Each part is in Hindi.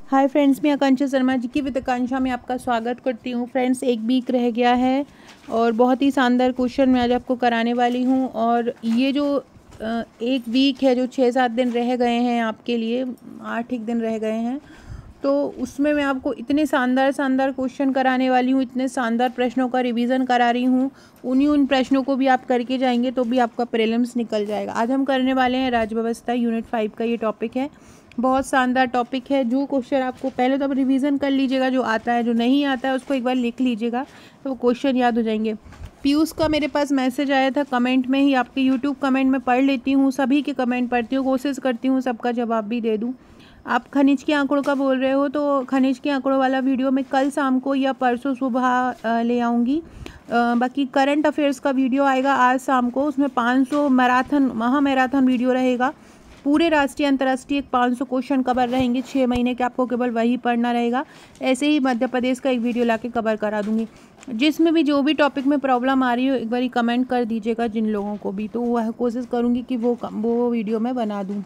हाय फ्रेंड्स, मैं आकांक्षा शर्मा जी की विद आकांक्षा में आपका स्वागत करती हूँ। फ्रेंड्स, एक वीक रह गया है और बहुत ही शानदार क्वेश्चन मैं आज आपको कराने वाली हूँ। और ये जो एक वीक है, जो 6-7 दिन रह गए हैं आपके लिए, 8 एक दिन रह गए हैं, तो उसमें मैं आपको इतने शानदार शानदार क्वेश्चन कराने वाली हूँ, इतने शानदार प्रश्नों का रिवीजन करा रही हूँ। उन प्रश्नों को भी आप करके जाएंगे तो भी आपका प्रीलिम्स निकल जाएगा। आज हम करने वाले हैं राज्य व्यवस्था यूनिट 5 का ये टॉपिक है। बहुत शानदार टॉपिक है। जो क्वेश्चन आपको पहले तो आप रिवीजन कर लीजिएगा, जो आता है, जो नहीं आता है उसको एक बार लिख लीजिएगा तो वो क्वेश्चन याद हो जाएंगे। पीयूष का मेरे पास मैसेज आया था कमेंट में ही, आपके यूट्यूब कमेंट में पढ़ लेती हूँ, सभी के कमेंट पढ़ती हूँ, कोशिश करती हूँ सबका जवाब भी दे दूँ। आप खनिज के आंकड़ों का बोल रहे हो तो खनिज के आंकड़ों वाला वीडियो मैं कल शाम को या परसों सुबह ले आऊँगी। बाकी करंट अफेयर्स का वीडियो आएगा आज शाम को, उसमें 500 महामैराथन वीडियो रहेगा। पूरे राष्ट्रीय अंतर्राष्ट्रीय 500 क्वेश्चन कवर रहेंगे 6 महीने के, आपको केवल वही पढ़ना रहेगा। ऐसे ही मध्य प्रदेश का एक वीडियो लाके कवर करा दूंगी। जिसमें भी जो भी टॉपिक में प्रॉब्लम आ रही हो एक बार कमेंट कर दीजिएगा, जिन लोगों को भी, तो वह कोशिश करूँगी कि वो वीडियो मैं बना दूँ।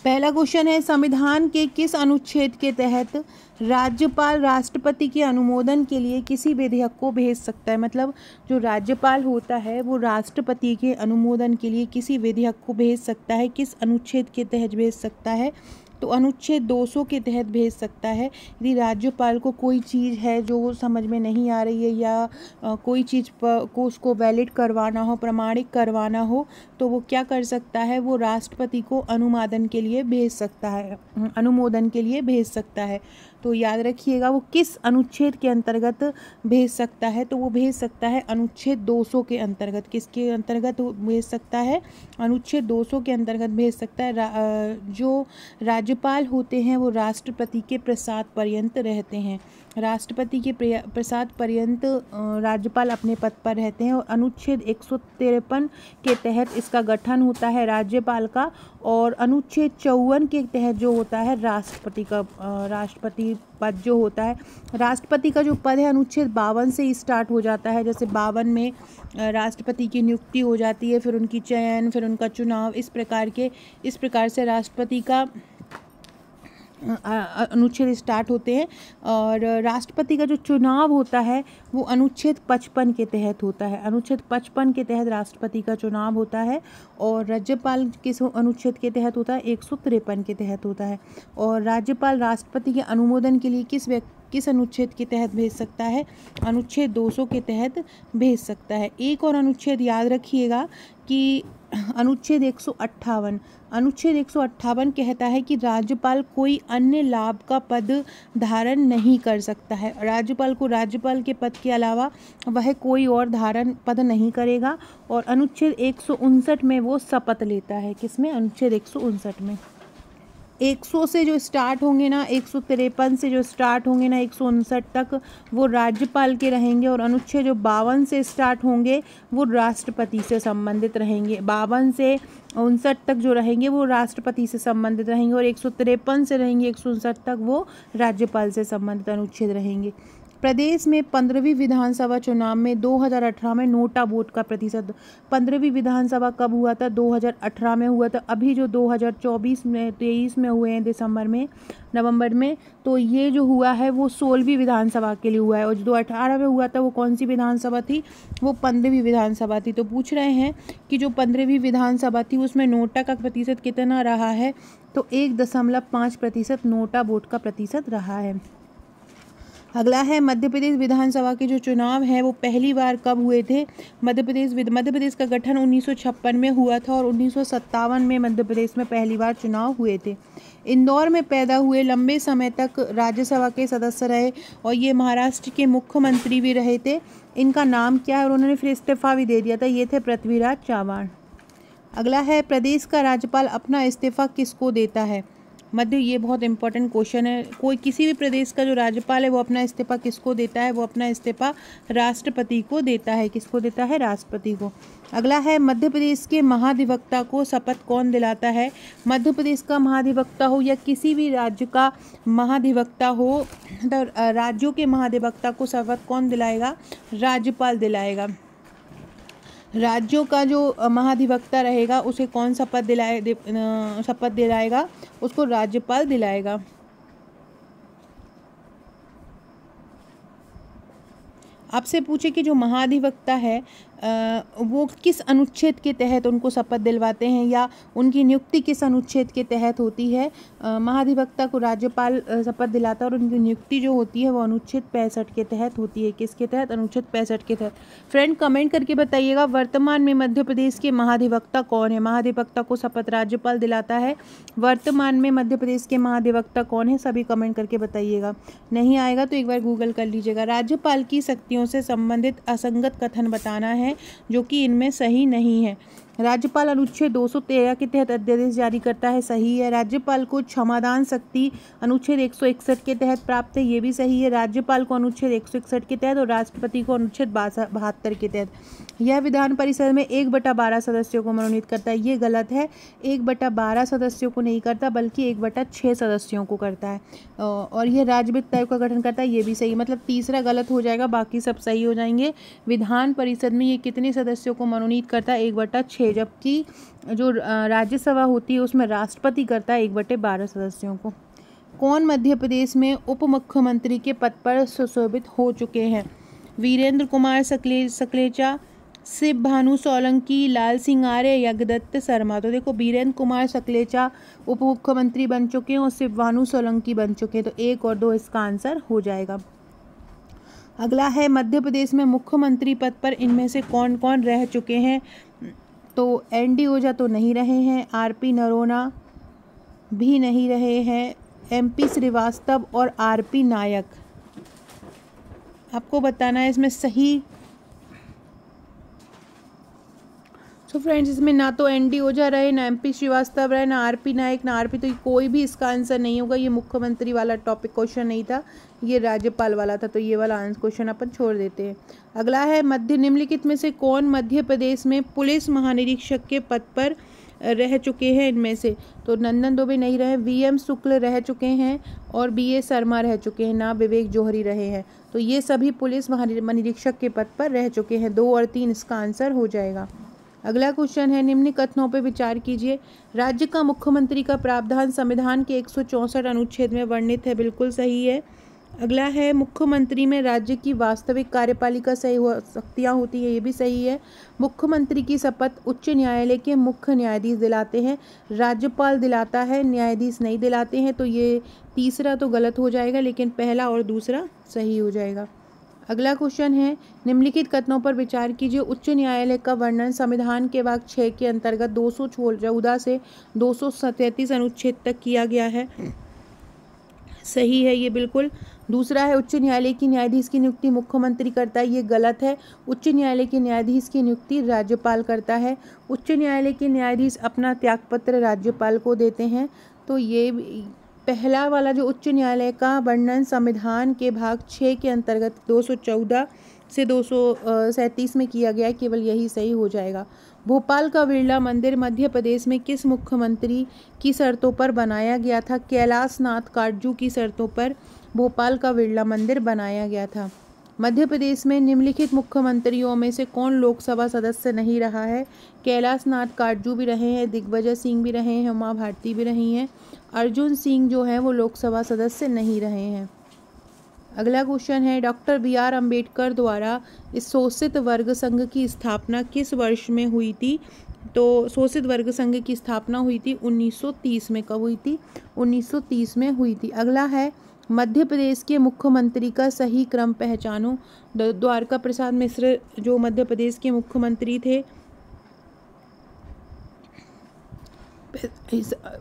पहला क्वेश्चन है, संविधान के किस अनुच्छेद के तहत राज्यपाल राष्ट्रपति के अनुमोदन के लिए किसी विधेयक को भेज सकता है। मतलब जो राज्यपाल होता है वो राष्ट्रपति के अनुमोदन के लिए किसी विधेयक को भेज सकता है। किस अनुच्छेद के तहत भेज सकता है? तो अनुच्छेद 200 के तहत भेज सकता है। यदि राज्यपाल को कोई चीज़ है जो समझ में नहीं आ रही है या कोई चीज़ को उसको वैलिड करवाना हो, प्रमाणिक करवाना हो, तो वो क्या कर सकता है, वो राष्ट्रपति को अनुमोदन के लिए भेज सकता है। तो याद रखिएगा वो किस अनुच्छेद के अंतर्गत भेज सकता है। तो वो भेज सकता है अनुच्छेद 200 के अंतर्गत। किसके अंतर्गत भेज सकता है? अनुच्छेद 200 के अंतर्गत भेज सकता है। जो राज्यपाल होते हैं वो राष्ट्रपति के प्रसाद पर्यंत रहते हैं। राष्ट्रपति के प्रसाद पर्यंत राज्यपाल अपने पद पर रहते हैं। और अनुच्छेद 153 के तहत इसका गठन होता है राज्यपाल का। और अनुच्छेद 54 के तहत जो होता है राष्ट्रपति पद जो होता है, राष्ट्रपति का जो पद है अनुच्छेद 52 से ही स्टार्ट हो जाता है। जैसे 52 में राष्ट्रपति की नियुक्ति हो जाती है, फिर उनकी चयन, फिर उनका चुनाव, इस प्रकार से राष्ट्रपति का अनुच्छेद स्टार्ट होते हैं। और राष्ट्रपति का जो चुनाव होता है वो अनुच्छेद 55 के तहत होता है। अनुच्छेद 55 के तहत राष्ट्रपति का चुनाव होता है। और राज्यपाल किस अनुच्छेद के तहत होता है? 153 के तहत होता है। और राज्यपाल राष्ट्रपति के अनुमोदन के लिए किस अनुच्छेद के तहत भेज सकता है? अनुच्छेद 200 के तहत भेज सकता है। एक और अनुच्छेद याद रखिएगा कि अनुच्छेद 158 कहता है कि राज्यपाल कोई अन्य लाभ का पद धारण नहीं कर सकता है। राज्यपाल को राज्यपाल के पद के अलावा वह कोई और धारण पद नहीं करेगा। और अनुच्छेद 159 में वो शपथ लेता है। किसमें? अनुच्छेद 159 में। 100 से जो स्टार्ट होंगे ना, 153 से जो स्टार्ट होंगे ना, 159 तक वो राज्यपाल के रहेंगे। और अनुच्छेद जो 52 से स्टार्ट होंगे वो राष्ट्रपति से संबंधित रहेंगे। 52 से 59 तक जो रहेंगे वो राष्ट्रपति से संबंधित रहेंगे। और 153 से रहेंगे 159 तक वो राज्यपाल से संबंधित अनुच्छेद रहेंगे। प्रदेश में 15वीं विधानसभा चुनाव में 2018 में नोटा वोट का प्रतिशत, 15वीं विधानसभा कब हुआ था? 2018 में हुआ था। अभी जो 2024 में 23 में हुए हैं नवंबर में, तो ये जो हुआ है वो 16वीं विधानसभा के लिए हुआ है। और जो 2018 में हुआ था वो कौन सी विधानसभा थी? वो 15वीं विधानसभा थी। तो पूछ रहे हैं कि जो 15वीं विधानसभा थी उसमें नोटा का प्रतिशत कितना रहा है? तो 1.5% नोटा वोट का प्रतिशत रहा है। अगला है, मध्य प्रदेश विधानसभा के जो चुनाव है वो पहली बार कब हुए थे? मध्य प्रदेश का गठन 1956 में हुआ था। और 1957 में मध्य प्रदेश में पहली बार चुनाव हुए थे। इंदौर में पैदा हुए, लंबे समय तक राज्यसभा के सदस्य रहे और ये महाराष्ट्र के मुख्यमंत्री भी रहे थे। इनका नाम क्या है? और उन्होंने फिर इस्तीफा भी दे दिया था। ये थे पृथ्वीराज चव्हाण। अगला है, प्रदेश का राज्यपाल अपना इस्तीफा किसको देता है? ये बहुत इंपॉर्टेंट क्वेश्चन है। किसी भी प्रदेश का जो राज्यपाल है वो अपना इस्तीफा किसको देता है? वो अपना इस्तीफा राष्ट्रपति को देता है। किसको देता है? राष्ट्रपति को। अगला है, मध्य प्रदेश के महाधिवक्ता को शपथ कौन दिलाता है? मध्य प्रदेश का महाधिवक्ता हो या किसी भी राज्य का महाधिवक्ता हो, तो राज्यों के महाधिवक्ता को शपथ कौन दिलाएगा? राज्यपाल दिलाएगा। राज्यों का जो महाधिवक्ता रहेगा उसे कौन शपथ दिलाएगा? उसको राज्यपाल दिलाएगा। आपसे पूछे कि जो महाधिवक्ता है वो किस अनुच्छेद के तहत उनको शपथ दिलवाते हैं या उनकी नियुक्ति किस अनुच्छेद के तहत होती है। महाधिवक्ता को राज्यपाल शपथ दिलाता है और उनकी नियुक्ति जो होती है वो अनुच्छेद 65 के तहत होती है। किसके तहत? अनुच्छेद 65 के तहत। फ्रेंड कमेंट करके बताइएगा वर्तमान में मध्य प्रदेश के महाधिवक्ता कौन है। महाधिवक्ता को शपथ राज्यपाल दिलाता है। वर्तमान में मध्य प्रदेश के महाधिवक्ता कौन है, सभी कमेंट करके बताइएगा। नहीं आएगा तो एक बार गूगल कर लीजिएगा। राज्यपाल की शक्तियों से संबंधित असंगत कथन बताना है जो कि इनमें सही नहीं है। राज्यपाल अनुच्छेद 213 के तहत अध्यादेश जारी करता है, सही है। राज्यपाल को क्षमादान शक्ति अनुच्छेद 161 के तहत प्राप्त है, ये भी सही है। राज्यपाल को अनुच्छेद 161 के तहत और राष्ट्रपति को अनुच्छेद 72 के तहत। यह विधान परिषद में 1/12 सदस्यों को मनोनीत करता है, ये गलत है। 1/12 सदस्यों को नहीं करता बल्कि 1/6 सदस्यों को करता है। और यह राज्य वित्त आयोग का गठन करता है, ये भी सही। मतलब तीसरा गलत हो जाएगा, बाकी सब सही हो जाएंगे। विधान परिषद में ये कितने सदस्यों को मनोनीत करता है? 1/6, जबकि जो राज्यसभा होती है उसमें राष्ट्रपति करता है 1/12 सदस्यों को। कौन मध्य प्रदेश में उप मुख्यमंत्री के पद पर सुशोभित हो चुके हैं? वीरेंद्र कुमार सकलेचा, शिव भानु सोलंकी, लाल सिंह आर्य, यज्ञदत्त शर्मा। तो देखो वीरेंद्र कुमार सकलेचा उप मुख्यमंत्री बन चुके हैं और शिव भानु सोलंकी बन चुके हैं, तो 1 और 2 इसका आंसर हो जाएगा। अगला है मध्य प्रदेश में मुख्यमंत्री पद पर इनमें से कौन कौन रह चुके हैं? तो एनडी ओझा तो नहीं रहे हैं, आरपी नरोना भी नहीं रहे हैं, एमपी श्रीवास्तव और आरपी नायक। आपको बताना है इसमें सही। तो फ्रेंड्स इसमें ना तो एनडी ओझा रहे, ना एमपी श्रीवास्तव रहे, ना आरपी नायक, ना आरपी, तो कोई भी इसका आंसर नहीं होगा। ये मुख्यमंत्री वाला टॉपिक क्वेश्चन नहीं था, ये राज्यपाल वाला था, तो ये वाला आंसर क्वेश्चन अपन छोड़ देते हैं। अगला है निम्नलिखित में से कौन मध्य प्रदेश में पुलिस महानिरीक्षक के पद पर रह चुके हैं? इनमें से तो नंदन दुबे नहीं रहे, वीएम शुक्ल रह चुके हैं और बीए शर्मा रह चुके हैं, ना विवेक जौहरी रहे हैं। तो ये सभी पुलिस महानिरीक्षक के पद पर रह चुके हैं। 2 और 3 इसका आंसर हो जाएगा। अगला क्वेश्चन है निम्न कथनों पर विचार कीजिए। राज्य का मुख्यमंत्री का प्रावधान संविधान के 164 अनुच्छेद में वर्णित है, बिल्कुल सही है। अगला है मुख्यमंत्री में राज्य की वास्तविक कार्यपालिका शक्तियाँ होती है, ये भी सही है। मुख्यमंत्री की शपथ उच्च न्यायालय के मुख्य न्यायाधीश दिलाते हैं, राज्यपाल दिलाता है, न्यायाधीश नहीं दिलाते हैं, तो ये तीसरा तो गलत हो जाएगा, लेकिन पहला और दूसरा सही हो जाएगा। अगला क्वेश्चन है निम्नलिखित कथनों पर विचार कीजिए। उच्च न्यायालय का वर्णन संविधान के भाग 6 के अंतर्गत 214 से 237 अनुच्छेद तक किया गया है, सही है ये बिल्कुल। दूसरा है उच्च न्यायालय की न्यायाधीश की नियुक्ति मुख्यमंत्री करता है, ये गलत है। उच्च न्यायालय के न्यायाधीश की नियुक्ति राज्यपाल करता है। उच्च न्यायालय के न्यायाधीश अपना त्यागपत्र राज्यपाल को देते हैं, तो ये पहला वाला जो उच्च न्यायालय का वर्णन संविधान के भाग 6 के अंतर्गत 214 से 237 में किया गया है, केवल यही सही हो जाएगा। भोपाल का बिरला मंदिर मध्य प्रदेश में किस मुख्यमंत्री की शर्तों पर बनाया गया था? कैलाश नाथ काटजू की शर्तों पर भोपाल का बिरला मंदिर बनाया गया था। मध्य प्रदेश में निम्नलिखित मुख्यमंत्रियों में से कौन लोकसभा सदस्य नहीं रहा है? कैलाश नाथ काटजू भी रहे हैं, दिग्विजय सिंह भी रहे हैं, उमा भारती भी रही हैं, अर्जुन सिंह जो है वो लोकसभा सदस्य नहीं रहे हैं। अगला क्वेश्चन है डॉक्टर BR अम्बेडकर द्वारा इस शोषित वर्ग संघ की स्थापना किस वर्ष में हुई थी? तो शोषित वर्ग संघ की स्थापना हुई थी 1930 में। कब हुई थी? 1930 में हुई थी। अगला है मध्य प्रदेश के मुख्यमंत्री का सही क्रम पहचानो। द्वारका प्रसाद मिश्र जो मध्य प्रदेश के मुख्यमंत्री थे,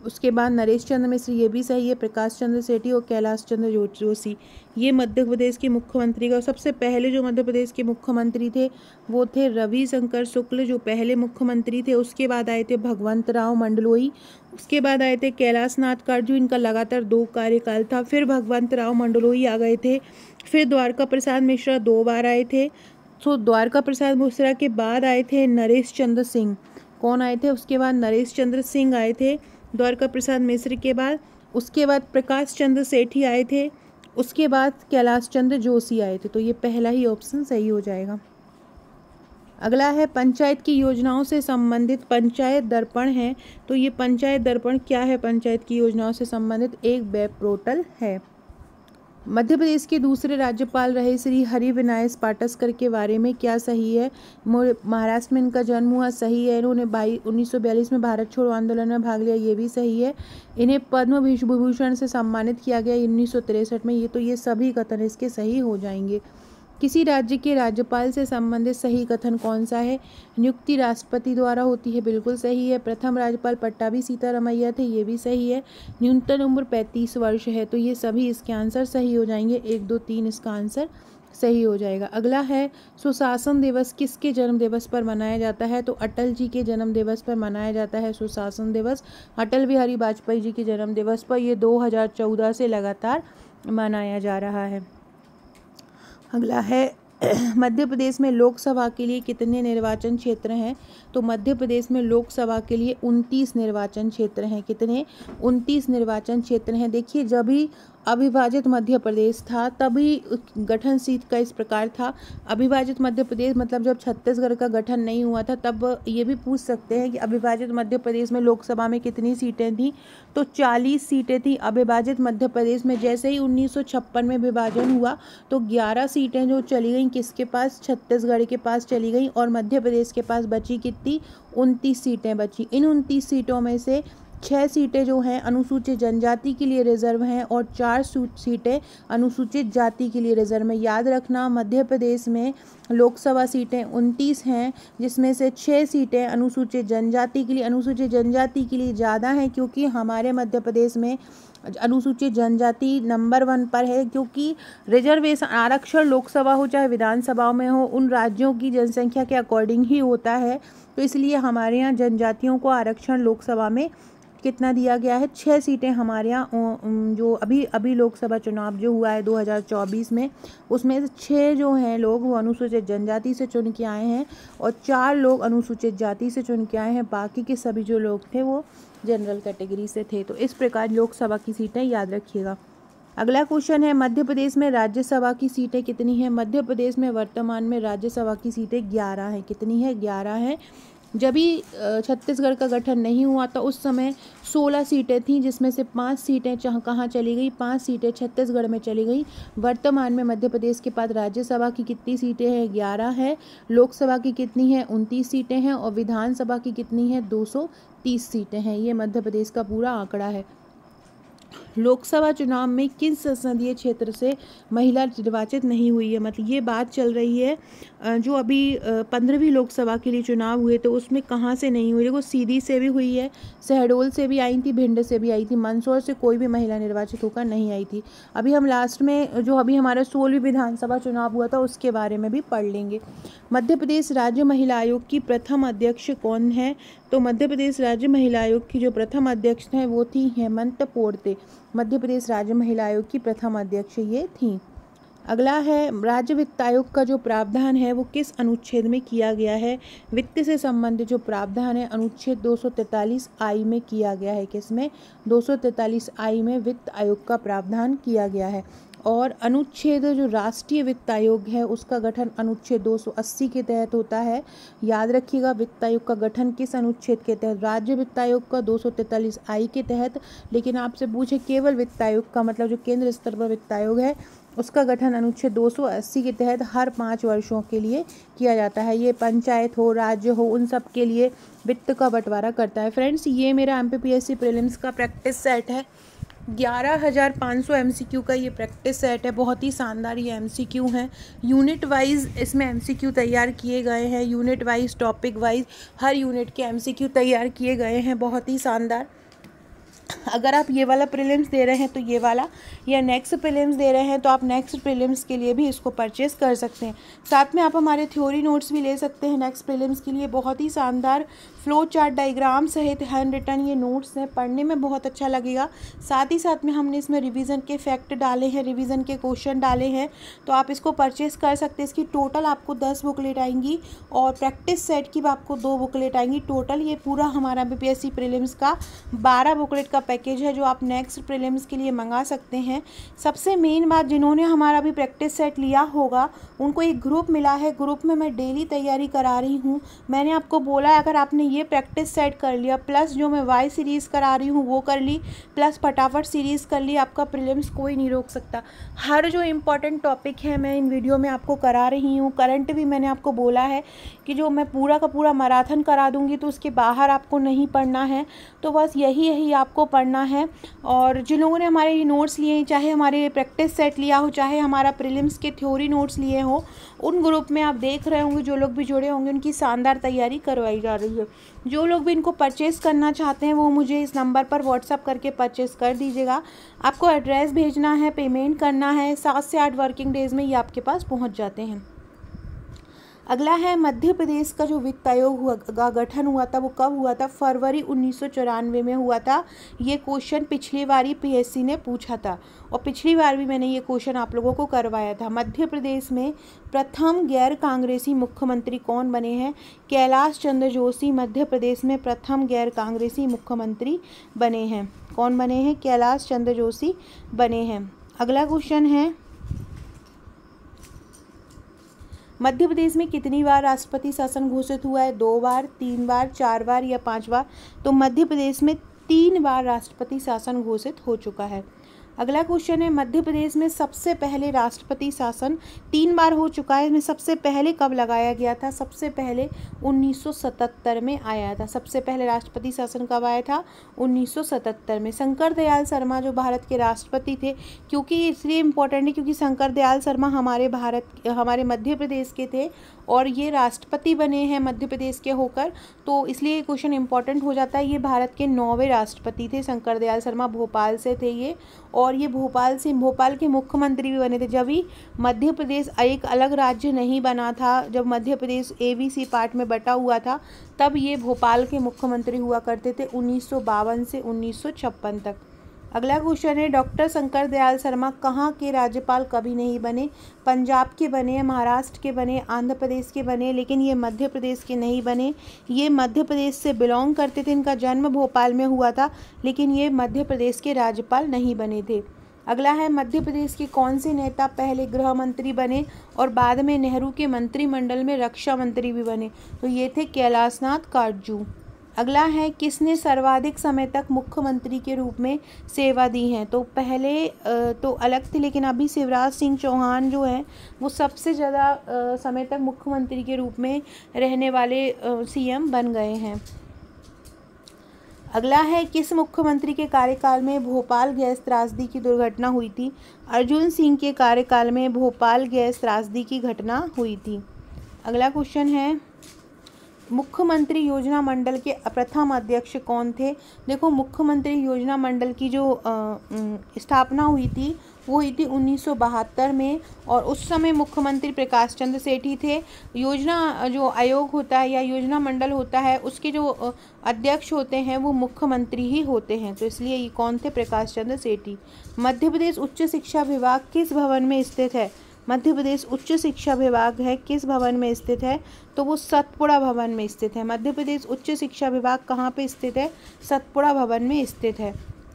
उसके बाद नरेश चंद्र मिश्र, ये भी सही है। प्रकाश चंद्र सेठी और कैलाश चंद्र जोशी, ये मध्य प्रदेश के मुख्यमंत्री का। सबसे पहले जो मध्य प्रदेश के मुख्यमंत्री थे वो थे रविशंकर शुक्ल, जो पहले मुख्यमंत्री थे। उसके बाद आए थे भगवंत राव मंडलोई, उसके बाद आए थे कैलाश नाथ काटजू, इनका लगातार 2 कार्यकाल था। फिर भगवंत राव मंडलोई आ गए थे, फिर द्वारका प्रसाद मिश्रा 2 बार आए थे। तो द्वारका प्रसाद मिश्रा के बाद आए थे नरेश चंद्र सिंह। कौन आए थे? उसके बाद नरेश चंद्र सिंह आए थे द्वारका प्रसाद मिश्र के बाद। उसके बाद प्रकाश चंद्र सेठी आए थे, उसके बाद कैलाश चंद्र जोशी आए थे। तो ये पहला ही ऑप्शन सही हो जाएगा। अगला है पंचायत की योजनाओं से संबंधित पंचायत दर्पण है। तो ये पंचायत दर्पण क्या है? पंचायत की योजनाओं से संबंधित एक वेब पोर्टल है। मध्य प्रदेश के दूसरे राज्यपाल रहे श्री हरिविनायक पाटस्कर के बारे में क्या सही है? महाराष्ट्र में इनका जन्म हुआ, सही है। इन्होंने 1942 में भारत छोड़ो आंदोलन में भाग लिया, ये भी सही है। इन्हें पद्म विभूषण से सम्मानित किया गया 1963 में, ये सभी कथन इसके सही हो जाएंगे। किसी राज्य के राज्यपाल से संबंधित सही कथन कौन सा है? नियुक्ति राष्ट्रपति द्वारा होती है, बिल्कुल सही है। प्रथम राज्यपाल पट्टाभी सीतारामैया थे, ये भी सही है। न्यूनतम उम्र 35 वर्ष है, तो ये सभी इसके आंसर सही हो जाएंगे। 1, 2, 3 इसका आंसर सही हो जाएगा। अगला है सुशासन दिवस किसके जन्म दिवस पर मनाया जाता है? तो अटल जी के जन्म दिवस पर मनाया जाता है सुशासन दिवस। अटल बिहारी वाजपेयी जी के जन्म दिवस पर ये 2014 से लगातार मनाया जा रहा है। अगला है मध्य प्रदेश में लोकसभा के लिए कितने निर्वाचन क्षेत्र हैं? तो मध्य प्रदेश में लोकसभा के लिए 29 निर्वाचन क्षेत्र हैं। कितने? 29 निर्वाचन क्षेत्र हैं। देखिए, जब भी अविभाजित मध्य प्रदेश था तभी गठन सीट का इस प्रकार था। अविभाजित मध्य प्रदेश मतलब जब छत्तीसगढ़ का गठन नहीं हुआ था, तब ये भी पूछ सकते हैं कि अविभाजित मध्य प्रदेश में लोकसभा में कितनी सीटें थीं? तो 40 सीटें थीं अविभाजित मध्य प्रदेश में। जैसे ही 1956 में विभाजन हुआ तो 11 सीटें जो चली गई किसके पास? छत्तीसगढ़ के पास चली गई, और मध्य प्रदेश के पास बची कितनी? 29 सीटें बची। इन 29 सीटों में से 6 सीटें जो हैं अनुसूचित जनजाति के लिए रिजर्व हैं और 4 सीटें अनुसूचित जाति के लिए रिजर्व में। याद रखना, मध्य प्रदेश में लोकसभा सीटें 29 हैं, जिसमें से 6 सीटें अनुसूचित जनजाति के लिए। अनुसूचित जनजाति के लिए ज़्यादा हैं क्योंकि हमारे मध्य प्रदेश में अनुसूचित जनजाति नंबर 1 पर है, क्योंकि रिजर्वेशन आरक्षण लोकसभा हो चाहे विधानसभाओं में हो, उन राज्यों की जनसंख्या के अकॉर्डिंग ही होता है। तो इसलिए हमारे यहाँ जनजातियों को आरक्षण लोकसभा में कितना दिया गया है? 6 सीटें हमारे यहाँ। जो अभी लोकसभा चुनाव जो हुआ है 2024 में, उसमें से 6 जो हैं लोग वो अनुसूचित जनजाति से चुन के आए हैं और 4 लोग अनुसूचित जाति से चुन के आए हैं। बाकी के सभी जो लोग थे वो जनरल कैटेगरी से थे। तो इस प्रकार लोकसभा की सीटें याद रखिएगा। अगला क्वेश्चन है, मध्य प्रदेश में राज्यसभा की सीटें कितनी हैं? मध्य प्रदेश में वर्तमान में राज्यसभा की सीटें 11 हैं। कितनी है? 11 हैं। जब भी छत्तीसगढ़ का गठन नहीं हुआ था उस समय 16 सीटें थीं, जिसमें से 5 सीटें कहाँ चली गई? 5 सीटें छत्तीसगढ़ में चली गई। वर्तमान में मध्य प्रदेश के पास राज्यसभा की कितनी सीटें हैं? 11 है। लोकसभा की कितनी है? 29 सीटें हैं। और विधानसभा की कितनी है? 230 सीटें हैं। ये मध्य प्रदेश का पूरा आंकड़ा है। लोकसभा चुनाव में किस संसदीय क्षेत्र से महिला निर्वाचित नहीं हुई है? मतलब ये बात चल रही है, जो अभी 15वीं लोकसभा के लिए चुनाव हुए थे उसमें कहाँ से नहीं हुई? देखो, सीधी से भी हुई है, शहडोल से भी आई थी, भिंड से भी आई थी, मंदसौर से कोई भी महिला निर्वाचित होकर नहीं आई थी। अभी हम लास्ट में जो अभी हमारा 16वीं विधानसभा चुनाव हुआ था उसके बारे में भी पढ़ लेंगे। मध्य प्रदेश राज्य महिला आयोग की प्रथम अध्यक्ष कौन है? तो मध्य प्रदेश राज्य महिला आयोग की जो प्रथम अध्यक्ष हैं वो थी हेमंत पोर्ते। मध्य प्रदेश राज्य महिला आयोग की प्रथम अध्यक्ष ये थी। अगला है, राज्य वित्त आयोग का जो प्रावधान है वो किस अनुच्छेद में किया गया है? वित्त से संबंधित जो प्रावधान है अनुच्छेद 243 आई में किया गया है। किसमें? 243 आई में वित्त आयोग का प्रावधान किया गया है। और अनुच्छेद जो राष्ट्रीय वित्त आयोग है उसका गठन अनुच्छेद 280 के तहत होता है। याद रखिएगा, वित्त आयोग का गठन किस अनुच्छेद के तहत? राज्य वित्त आयोग का 243 आई के तहत। लेकिन आपसे पूछे केवल वित्त आयोग का, मतलब जो केंद्र स्तर पर वित्त आयोग है उसका गठन अनुच्छेद 280 के तहत हर 5 वर्षों के लिए किया जाता है। ये पंचायत हो, राज्य हो, उन सब के लिए वित्त का बंटवारा करता है। फ्रेंड्स, ये मेरा MPPSC प्रीलिम्स का प्रैक्टिस सेट है। 11,500 MCQ का ये प्रैक्टिस सेट है। बहुत ही शानदार ये MCQ हैं। यूनिट वाइज इसमें MCQ तैयार किए गए हैं। यूनिट वाइज, टॉपिक वाइज हर यूनिट के MCQ तैयार किए गए हैं। बहुत ही शानदार। अगर आप ये वाला प्रीलिम्स दे रहे हैं तो ये वाला, या नेक्स्ट प्रीलिम्स दे रहे हैं तो आप नेक्स्ट प्रीलिम्स के लिए भी इसको परचेस कर सकते हैं। साथ में आप हमारे थ्योरी नोट्स भी ले सकते हैं नेक्स्ट प्रीलिम्स के लिए। बहुत ही शानदार फ्लो चार्ट, डायग्राम सहित हैंड रिटन ये नोट्स हैं, पढ़ने में बहुत अच्छा लगेगा। साथ ही साथ में हमने इसमें रिवीजन के फैक्ट डाले हैं, रिवीजन के क्वेश्चन डाले हैं, तो आप इसको परचेस कर सकते हैं। इसकी टोटल आपको 10 बुकलेट आएंगी और प्रैक्टिस सेट की भी आपको 2 बुकलेट आएंगी। टोटल ये पूरा हमारा MPPSC प्रीलिम्स का 12 बुकलेट का पैकेज है जो आप नेक्स्ट प्रीलिम्स के लिए मंगा सकते हैं। सबसे मेन बात, जिन्होंने हमारा भी प्रैक्टिस सेट लिया होगा उनको एक ग्रुप मिला है, ग्रुप में मैं डेली तैयारी करा रही हूँ। मैंने आपको बोला है अगर आपने ये प्रैक्टिस सेट कर लिया, प्लस जो मैं वाई सीरीज़ करा रही हूँ वो कर ली, प्लस फटाफट सीरीज़ कर ली, आपका प्रीलिम्स कोई नहीं रोक सकता। हर जो इम्पोर्टेंट टॉपिक है मैं इन वीडियो में आपको करा रही हूँ। करंट भी मैंने आपको बोला है कि जो मैं पूरा का पूरा मैराथन करा दूँगी तो उसके बाहर आपको नहीं पढ़ना है, तो बस यही आपको पढ़ना है। और जिन लोगों ने हमारे नोट्स लिए, चाहे हमारे प्रैक्टिस सेट लिया हो, चाहे हमारा प्रीलिम्स के थ्योरी नोट्स लिए हो, उन ग्रुप में आप देख रहे होंगे जो लोग भी जुड़े होंगे उनकी शानदार तैयारी करवाई जा रही है। जो लोग भी इनको परचेज़ करना चाहते हैं वो मुझे इस नंबर पर व्हाट्सअप करके परचेज़ कर दीजिएगा। आपको एड्रेस भेजना है, पेमेंट करना है, 7 से 8 वर्किंग डेज़ में ये आपके पास पहुंच जाते हैं। अगला है मध्य प्रदेश का जो वित्त आयोग का गठन हुआ था वो कब हुआ था? फरवरी 1994 में हुआ था। ये क्वेश्चन पिछली बार ही पीएससी ने पूछा था और पिछली बार भी मैंने ये क्वेश्चन आप लोगों को करवाया था। मध्य प्रदेश में प्रथम गैर कांग्रेसी मुख्यमंत्री कौन बने हैं? कैलाश चंद्र जोशी मध्य प्रदेश में प्रथम गैर कांग्रेसी मुख्यमंत्री बने हैं। कौन बने हैं? कैलाश चंद्र जोशी बने हैं। अगला क्वेश्चन है, मध्य प्रदेश में कितनी बार राष्ट्रपति शासन घोषित हुआ है? 2 बार, 3 बार, 4 बार या 5 बार? तो मध्य प्रदेश में 3 बार राष्ट्रपति शासन घोषित हो चुका है। अगला क्वेश्चन है, मध्य प्रदेश में सबसे पहले राष्ट्रपति शासन 3 बार हो चुका है, इसमें सबसे पहले कब लगाया गया था? सबसे पहले 1977 में आया था। सबसे पहले राष्ट्रपति शासन कब आया था? 1977 में। शंकर दयाल शर्मा जो भारत के राष्ट्रपति थे, क्योंकि इसलिए इम्पोर्टेंट है क्योंकि शंकर दयाल शर्मा हमारे मध्य प्रदेश के थे और ये राष्ट्रपति बने हैं मध्य प्रदेश के होकर, तो इसलिए क्वेश्चन इंपॉर्टेंट हो जाता है। ये भारत के 9वें राष्ट्रपति थे शंकर दयाल शर्मा, भोपाल से थे ये, और ये भोपाल के मुख्यमंत्री भी बने थे। जब भी मध्य प्रदेश एक अलग राज्य नहीं बना था, जब मध्य प्रदेश ABC पार्ट में बटा हुआ था, तब ये भोपाल के मुख्यमंत्री हुआ करते थे 1952 से 1956 तक। अगला क्वेश्चन है, डॉक्टर शंकर दयाल शर्मा कहाँ के राज्यपाल कभी नहीं बने? पंजाब के बने, महाराष्ट्र के बने, आंध्र प्रदेश के बने, लेकिन ये मध्य प्रदेश के नहीं बने। ये मध्य प्रदेश से बिलोंग करते थे, इनका जन्म भोपाल में हुआ था, लेकिन ये मध्य प्रदेश के राज्यपाल नहीं बने थे। अगला है, मध्य प्रदेश के कौन से नेता पहले गृह मंत्री बने और बाद में नेहरू के मंत्रिमंडल में रक्षा मंत्री भी बने? तो ये थे कैलाशनाथ काटजू। अगला है, किसने सर्वाधिक समय तक मुख्यमंत्री के रूप में सेवा दी है? तो पहले तो अलग थे, लेकिन अभी शिवराज सिंह चौहान जो है वो सबसे ज़्यादा समय तक मुख्यमंत्री के रूप में रहने वाले CM बन गए हैं। अगला है, किस मुख्यमंत्री के कार्यकाल में भोपाल गैस त्रासदी की दुर्घटना हुई थी? अर्जुन सिंह के कार्यकाल में भोपाल गैस त्रासदी की घटना हुई थी। अगला क्वेश्चन है, मुख्यमंत्री योजना मंडल के प्रथम अध्यक्ष कौन थे? देखो, मुख्यमंत्री योजना मंडल की जो स्थापना हुई थी वो हुई थी 1972 में, और उस समय मुख्यमंत्री प्रकाश चंद्र सेठी थे। योजना जो आयोग होता है या योजना मंडल होता है उसके जो अध्यक्ष होते हैं वो मुख्यमंत्री ही होते हैं, तो इसलिए ये कौन थे? प्रकाश चंद्र सेठी। मध्य प्रदेश उच्च शिक्षा विभाग किस भवन में स्थित है? मध्य प्रदेश उच्च शिक्षा विभाग है किस भवन में स्थित है? तो वो सतपुड़ा भवन में स्थित है। मध्य प्रदेश उच्च शिक्षा विभाग कहाँ पे स्थित है? सतपुड़ा भवन में स्थित है।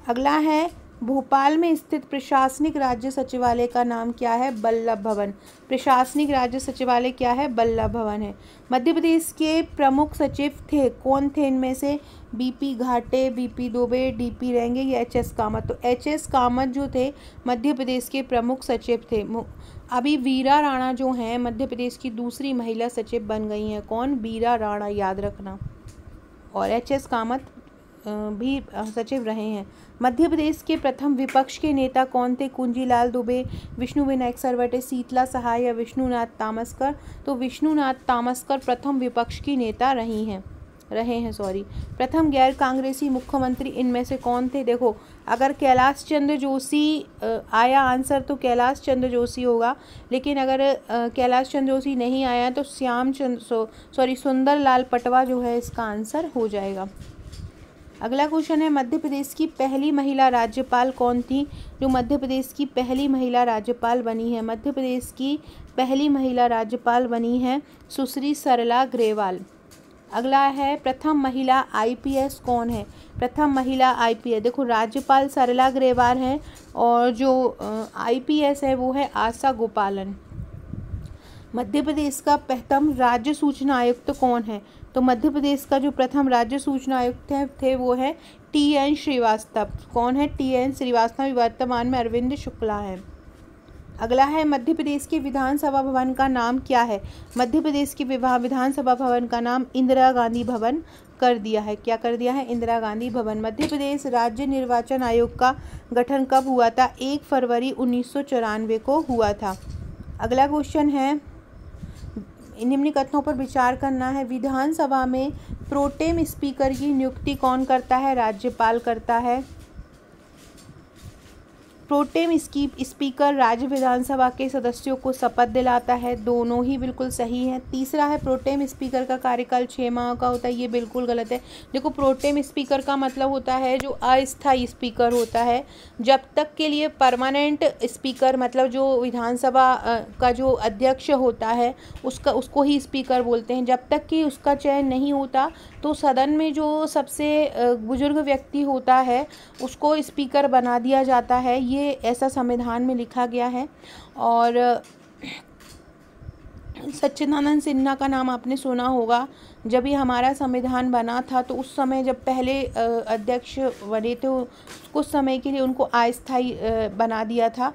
अगला है, भोपाल में स्थित प्रशासनिक राज्य सचिवालय का नाम क्या है? बल्लभ भवन। प्रशासनिक राज्य सचिवालय क्या है? बल्लभ भवन है। मध्य प्रदेश के प्रमुख सचिव थे, कौन थे इनमें से? BP घाटे, BP दुबे, DP रेंगे या HS कामत? तो HS कामत जो थे मध्य प्रदेश के प्रमुख सचिव थे। अभी वीरा राणा जो हैं मध्य प्रदेश की दूसरी महिला सचिव बन गई हैं। कौन? वीरा राणा, याद रखना। और HS कामत भी सचिव रहे हैं। मध्य प्रदेश के प्रथम विपक्ष के नेता कौन थे? कुंजीलाल दुबे, विष्णु विनायक सरवटे, शीतला सहाय या विष्णुनाथ तामस्कर? तो विष्णुनाथ तामस्कर प्रथम विपक्ष की नेता रहे हैं। प्रथम गैर कांग्रेसी मुख्यमंत्री इनमें से कौन थे? देखो, अगर कैलाश चंद्र जोशी आया आंसर तो कैलाश चंद्र जोशी होगा, लेकिन अगर कैलाश चंद्र जोशी नहीं आया तो सुंदर लाल पटवा जो है इसका आंसर हो जाएगा। अगला क्वेश्चन है, मध्य प्रदेश की पहली महिला राज्यपाल कौन थी? जो मध्य प्रदेश की पहली महिला राज्यपाल बनी है, मध्य प्रदेश की पहली महिला राज्यपाल बनी है सुश्री सरला ग्रेवाल। अगला है प्रथम महिला आईपीएस कौन है? प्रथम महिला आईपीएस, देखो राज्यपाल सरला ग्रेवाल हैं और जो आईपीएस है वो है आशा गोपालन। मध्य प्रदेश का प्रथम राज्य सूचना आयुक्त कौन है? तो मध्य प्रदेश का जो प्रथम राज्य सूचना आयुक्त थे वो है टी.एन. श्रीवास्तव। कौन है? टी.एन. श्रीवास्तव। वर्तमान में अरविंद शुक्ला है। अगला है मध्य प्रदेश के विधानसभा भवन का नाम क्या है? मध्य प्रदेश के विधानसभा भवन का नाम इंदिरा गांधी भवन कर दिया है। क्या कर दिया है? इंदिरा गांधी भवन। मध्य प्रदेश राज्य निर्वाचन आयोग का गठन कब हुआ था? 1 फरवरी 1994 को हुआ था। अगला क्वेश्चन है, निम्न कथनों पर विचार करना है। विधानसभा में प्रोटेम स्पीकर की नियुक्ति कौन करता है? राज्यपाल करता है। प्रोटेम स्पीकर राज्य विधानसभा के सदस्यों को शपथ दिलाता है। दोनों ही बिल्कुल सही है। तीसरा है प्रोटेम स्पीकर का कार्यकाल 6 माह का होता है। ये बिल्कुल गलत है। देखो प्रोटेम स्पीकर का मतलब होता है जो अस्थायी स्पीकर होता है। जब तक के लिए परमानेंट स्पीकर मतलब जो विधानसभा का जो अध्यक्ष होता है उसको ही स्पीकर बोलते हैं। जब तक कि उसका चयन नहीं होता तो सदन में जो सबसे बुजुर्ग व्यक्ति होता है उसको स्पीकर बना दिया जाता है। ये ऐसा संविधान में लिखा गया है। और सच्चिदानंद सिन्हा का नाम आपने सुना होगा। जब ये हमारा संविधान बना था तो उस समय जब पहले अध्यक्ष बने थे कुछ समय के लिए उनको अस्थायी बना दिया था।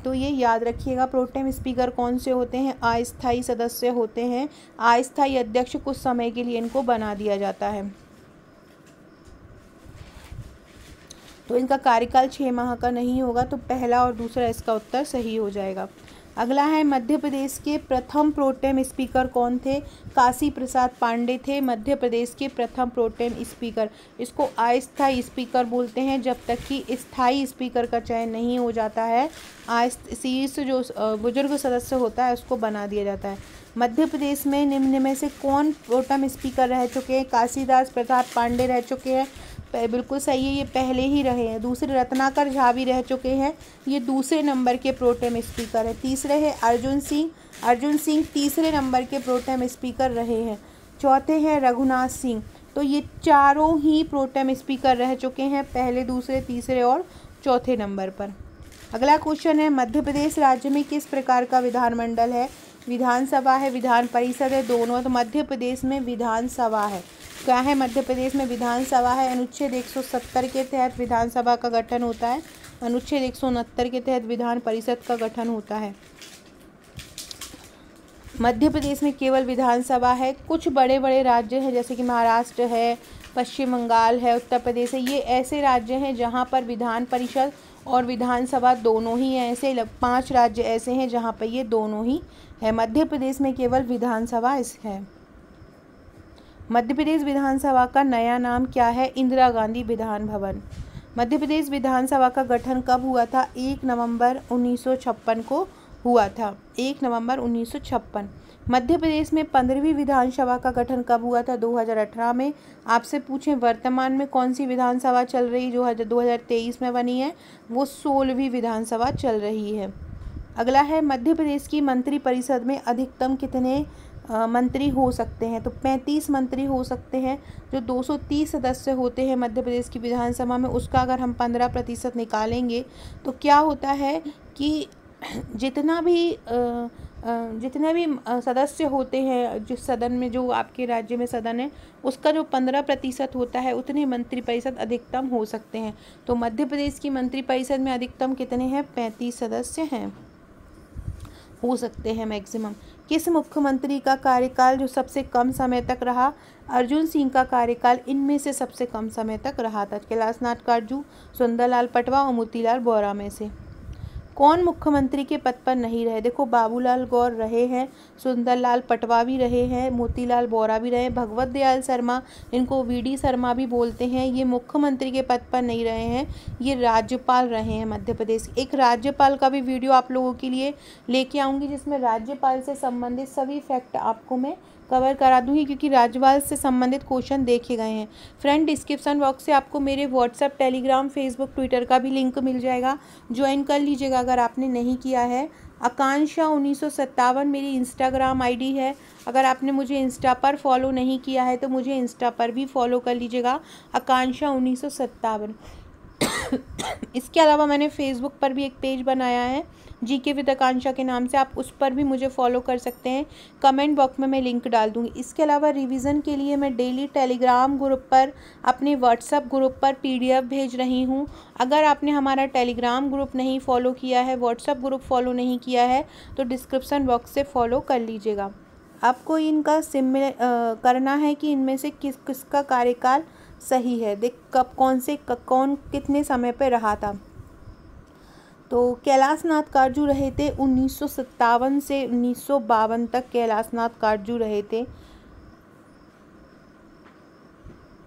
तो ये याद रखिएगा। प्रोटेम स्पीकर कौन से होते हैं? अस्थायी सदस्य होते हैं। अस्थायी अध्यक्ष कुछ समय के लिए इनको बना दिया जाता है। तो इनका कार्यकाल 6 माह का नहीं होगा। तो पहला और दूसरा इसका उत्तर सही हो जाएगा। अगला है मध्य प्रदेश के प्रथम प्रोटेम स्पीकर कौन थे? काशी प्रसाद पांडे थे मध्य प्रदेश के प्रथम प्रोटेम स्पीकर। इसको अस्थायी स्पीकर बोलते हैं जब तक कि स्थायी स्पीकर का चयन नहीं हो जाता है। शीर्ष जो बुजुर्ग सदस्य होता है उसको बना दिया जाता है। मध्य प्रदेश में निम्न में से कौन प्रोटेम स्पीकर रह चुके हैं? काशीदास प्रसाद पांडे रह चुके हैं। बिल्कुल सही है, ये पहले ही रहे हैं। दूसरे रत्नाकर झा भी रह चुके हैं। ये दूसरे नंबर के प्रोटेम स्पीकर है। तीसरे है अर्जुन सिंह तीसरे नंबर के प्रोटेम स्पीकर रहे हैं। चौथे हैं रघुनाथ सिंह। तो ये चारों ही प्रोटेम स्पीकर रह चुके हैं पहले, दूसरे, तीसरे और चौथे नंबर पर। अगला क्वेश्चन है मध्य प्रदेश राज्य में किस प्रकार का विधानमंडल है? विधानसभा है, विधान परिषद है, दोनों। तो मध्य प्रदेश में विधानसभा है। क्या है? मध्य प्रदेश में विधानसभा है। अनुच्छेद 170 के तहत विधानसभा का गठन होता है। अनुच्छेद 169 के तहत विधान परिषद का गठन होता है। मध्य प्रदेश में केवल विधानसभा है। कुछ बड़े बड़े राज्य हैं जैसे कि महाराष्ट्र है, पश्चिम बंगाल है, उत्तर प्रदेश है। ये ऐसे राज्य हैं जहाँ पर विधान परिषद और विधानसभा दोनों ही हैं। ऐसे 5 राज्य ऐसे हैं जहाँ पर ये दोनों ही है। मध्य प्रदेश में केवल विधानसभा है। मध्य प्रदेश विधानसभा का नया नाम क्या है? इंदिरा गांधी विधान भवन। मध्य प्रदेश विधानसभा का गठन कब हुआ था? 1 नवंबर 1956 को हुआ था। 1 नवंबर 1956। मध्य प्रदेश में 15वीं विधानसभा का गठन कब हुआ था? 2018 में। आपसे पूछें वर्तमान में कौन सी विधानसभा चल रही जो 2023 में बनी है? वो 16वीं विधानसभा चल रही है। अगला है मध्य प्रदेश की मंत्री परिषद में अधिकतम कितने मंत्री हो सकते हैं? तो 35 मंत्री हो सकते हैं। जो 230 सदस्य होते हैं मध्य प्रदेश की विधानसभा में उसका अगर हम 15% निकालेंगे तो क्या होता है कि जितना भी सदस्य होते हैं जिस सदन में, जो आपके राज्य में सदन है, उसका जो 15% होता है उतने मंत्री परिषद अधिकतम हो सकते हैं। तो मध्य प्रदेश की मंत्री परिषद में अधिकतम कितने हैं? 35 सदस्य हैं, हो सकते हैं मैक्सिमम। किस मुख्यमंत्री का कार्यकाल जो सबसे कम समय तक रहा? अर्जुन सिंह का कार्यकाल इनमें से सबसे कम समय तक रहा था। कैलाशनाथ काटजू, सुंदरलाल पटवा और मोतीलाल वोरा में से कौन मुख्यमंत्री के पद पर नहीं रहे? देखो बाबूलाल गौर रहे हैं, सुंदरलाल पटवा भी रहे हैं, मोतीलाल वोरा भी रहे, भगवत दयाल शर्मा, इनको वीडी शर्मा भी बोलते हैं, ये मुख्यमंत्री के पद पर नहीं रहे हैं, ये राज्यपाल रहे हैं मध्य प्रदेश। एक राज्यपाल का भी वीडियो आप लोगों के लिए लेके आऊँगी जिसमें राज्यपाल से संबंधित सभी फैक्ट आपको मैं कवर करा दूंगी, क्योंकि राज्यपाल से संबंधित क्वेश्चन देखे गए हैं। फ्रेंड, डिस्क्रिप्शन बॉक्स से आपको मेरे व्हाट्सएप, टेलीग्राम, फेसबुक, ट्विटर का भी लिंक मिल जाएगा, ज्वाइन कर लीजिएगा अगर आपने नहीं किया है। आकांक्षा 1957 मेरी इंस्टाग्राम आईडी है। अगर आपने मुझे इंस्टा पर फॉलो नहीं किया है तो मुझे इंस्टा पर भी फॉलो कर लीजिएगा, आकांक्षा 1957। इसके अलावा मैंने फेसबुक पर भी एक पेज बनाया है जीके विद आकांक्षा के नाम से, आप उस पर भी मुझे फॉलो कर सकते हैं। कमेंट बॉक्स में मैं लिंक डाल दूंगी। इसके अलावा रिवीजन के लिए मैं डेली टेलीग्राम ग्रुप पर, अपने व्हाट्सएप ग्रुप पर पीडीएफ भेज रही हूं। अगर आपने हमारा टेलीग्राम ग्रुप नहीं फॉलो किया है, व्हाट्सएप ग्रुप फॉलो नहीं किया है, तो डिस्क्रिप्शन बॉक्स से फॉलो कर लीजिएगा। आपको इनका करना है कि इनमें से किसका कार्यकाल सही है, देख कौन कितने समय पे रहा था। तो कैलाशनाथ काटजू रहे थे 1957 से 1952 तक कैलाशनाथ काटजू रहे थे।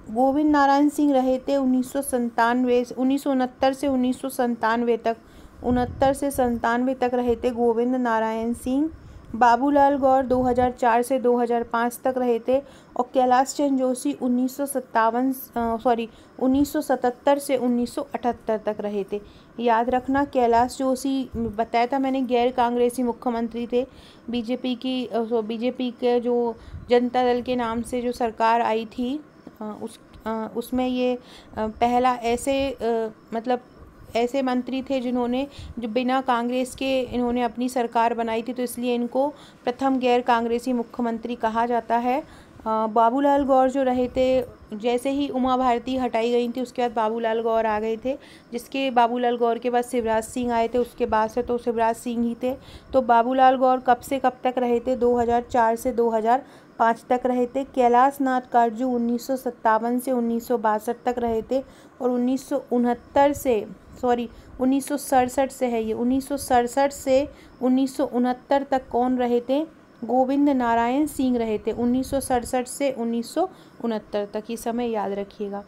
गोविंद नारायण सिंह रहे थे 1969 से 1997 तक, 69 से 97 तक रहे थे गोविंद नारायण सिंह। बाबूलाल गौर 2004 से 2005 तक रहे थे। और कैलाश चंद्र जोशी 1977 से 1978 तक रहे थे। याद रखना, कैलाश जोशी बताया था मैंने गैर कांग्रेसी मुख्यमंत्री थे। बीजेपी के जो जनता दल के नाम से जो सरकार आई थी उसमें ये पहला ऐसे मंत्री थे जिन्होंने जो बिना कांग्रेस के इन्होंने अपनी सरकार बनाई थी, तो इसलिए इनको प्रथम गैर कांग्रेसी मुख्यमंत्री कहा जाता है। बाबूलाल गौर जो रहे थे, जैसे ही उमा भारती हटाई गई थी उसके बाद बाबूलाल गौर आ गए थे, जिसके बाबूलाल गौर के बाद शिवराज सिंह आए थे, उसके बाद से तो शिवराज सिंह ही थे। तो बाबूलाल गौर कब से कब तक रहे थे? 2004 से 2005 तक रहे थे। कैलाशनाथ काटजू 1957 से 1962 तक रहे थे। और 1967 से है ये, 1967 से 1969 तक कौन रहे थे? गोविंद नारायण सिंह रहे थे 1967 से 1969 तक। ये समय याद रखिएगा।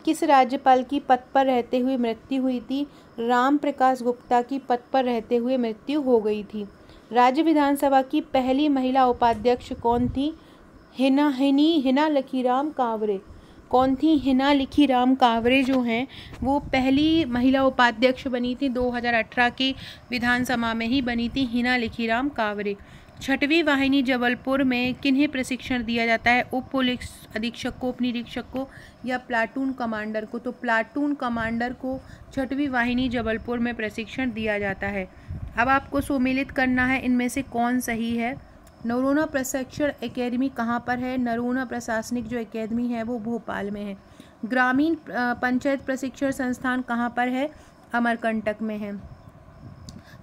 किस राज्यपाल की पद पर रहते हुए मृत्यु हुई थी? राम प्रकाश गुप्ता की पद पर रहते हुए मृत्यु हो गई थी। राज्य विधानसभा की पहली महिला उपाध्यक्ष कौन थी? हिना लखीराम कांवरे। कौन थी? हिना लखीराम कांवरे जो हैं वो पहली महिला उपाध्यक्ष बनी थी। 2018 की विधानसभा में ही बनी थी हिना लखीराम कांवरे। 6वीं वाहिनी जबलपुर में किन्हें प्रशिक्षण दिया जाता है? उप पुलिस अधीक्षक को, उप निरीक्षक को या प्लाटून कमांडर को? तो प्लाटून कमांडर को 6वीं वाहिनी जबलपुर में प्रशिक्षण दिया जाता है। अब आपको सम्मिलित करना है इनमें से कौन सही है। नरोना प्रशिक्षण एकेडमी कहाँ पर है? नरोना प्रशासनिक जो एकेडमी है वो भोपाल में है। ग्रामीण पंचायत प्रशिक्षण संस्थान कहाँ पर है? अमरकंटक में है।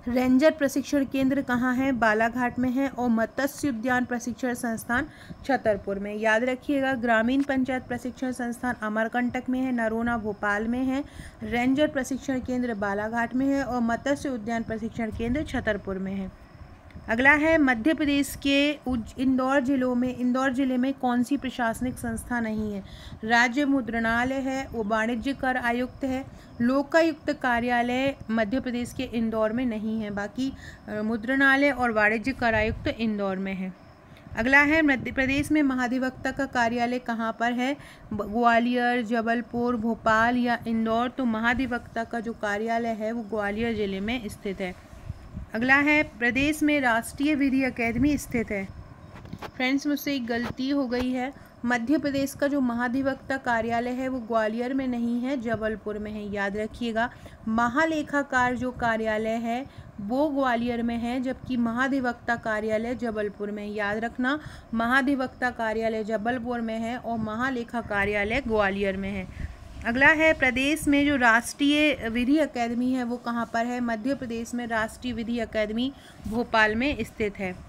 रेंजर प्रशिक्षण केंद्र कहाँ है? बालाघाट में है। और मत्स्य उद्यान प्रशिक्षण संस्थान छतरपुर में। याद रखिएगा, ग्रामीण पंचायत प्रशिक्षण संस्थान अमरकंटक में है, नरोना भोपाल में है, रेंजर प्रशिक्षण केंद्र बालाघाट में है और मत्स्य उद्यान प्रशिक्षण केंद्र छतरपुर में है। अगला है मध्य प्रदेश के इंदौर जिले में कौन सी प्रशासनिक संस्था नहीं है? राज्य मुद्रणालय है, वो वाणिज्य कर आयुक्त है। लोकायुक्त कार्यालय मध्य प्रदेश के इंदौर में नहीं है, बाकी मुद्रणालय और वाणिज्य कर आयुक्त इंदौर में है। अगला है मध्य प्रदेश में महाधिवक्ता का कार्यालय कहाँ पर है? ग्वालियर, जबलपुर, भोपाल या इंदौर? तो महाधिवक्ता का जो कार्यालय है वो ग्वालियर जिले में स्थित है। अगला है प्रदेश में राष्ट्रीय विधि अकेडमी स्थित है। फ्रेंड्स, मुझसे एक गलती हो गई है। मध्य प्रदेश का जो महाधिवक्ता कार्यालय है वो ग्वालियर में नहीं है, जबलपुर में है। याद रखिएगा, महालेखाकार जो कार्यालय है वो ग्वालियर में है, जबकि महाधिवक्ता कार्यालय जबलपुर में। याद रखना, महाधिवक्ता कार्यालय जबलपुर में है और महालेखा कार्यालय ग्वालियर में है। अगला है प्रदेश में जो राष्ट्रीय विधि अकेडमी है वो कहाँ पर है? मध्य प्रदेश में राष्ट्रीय विधि अकेडमी भोपाल में स्थित है।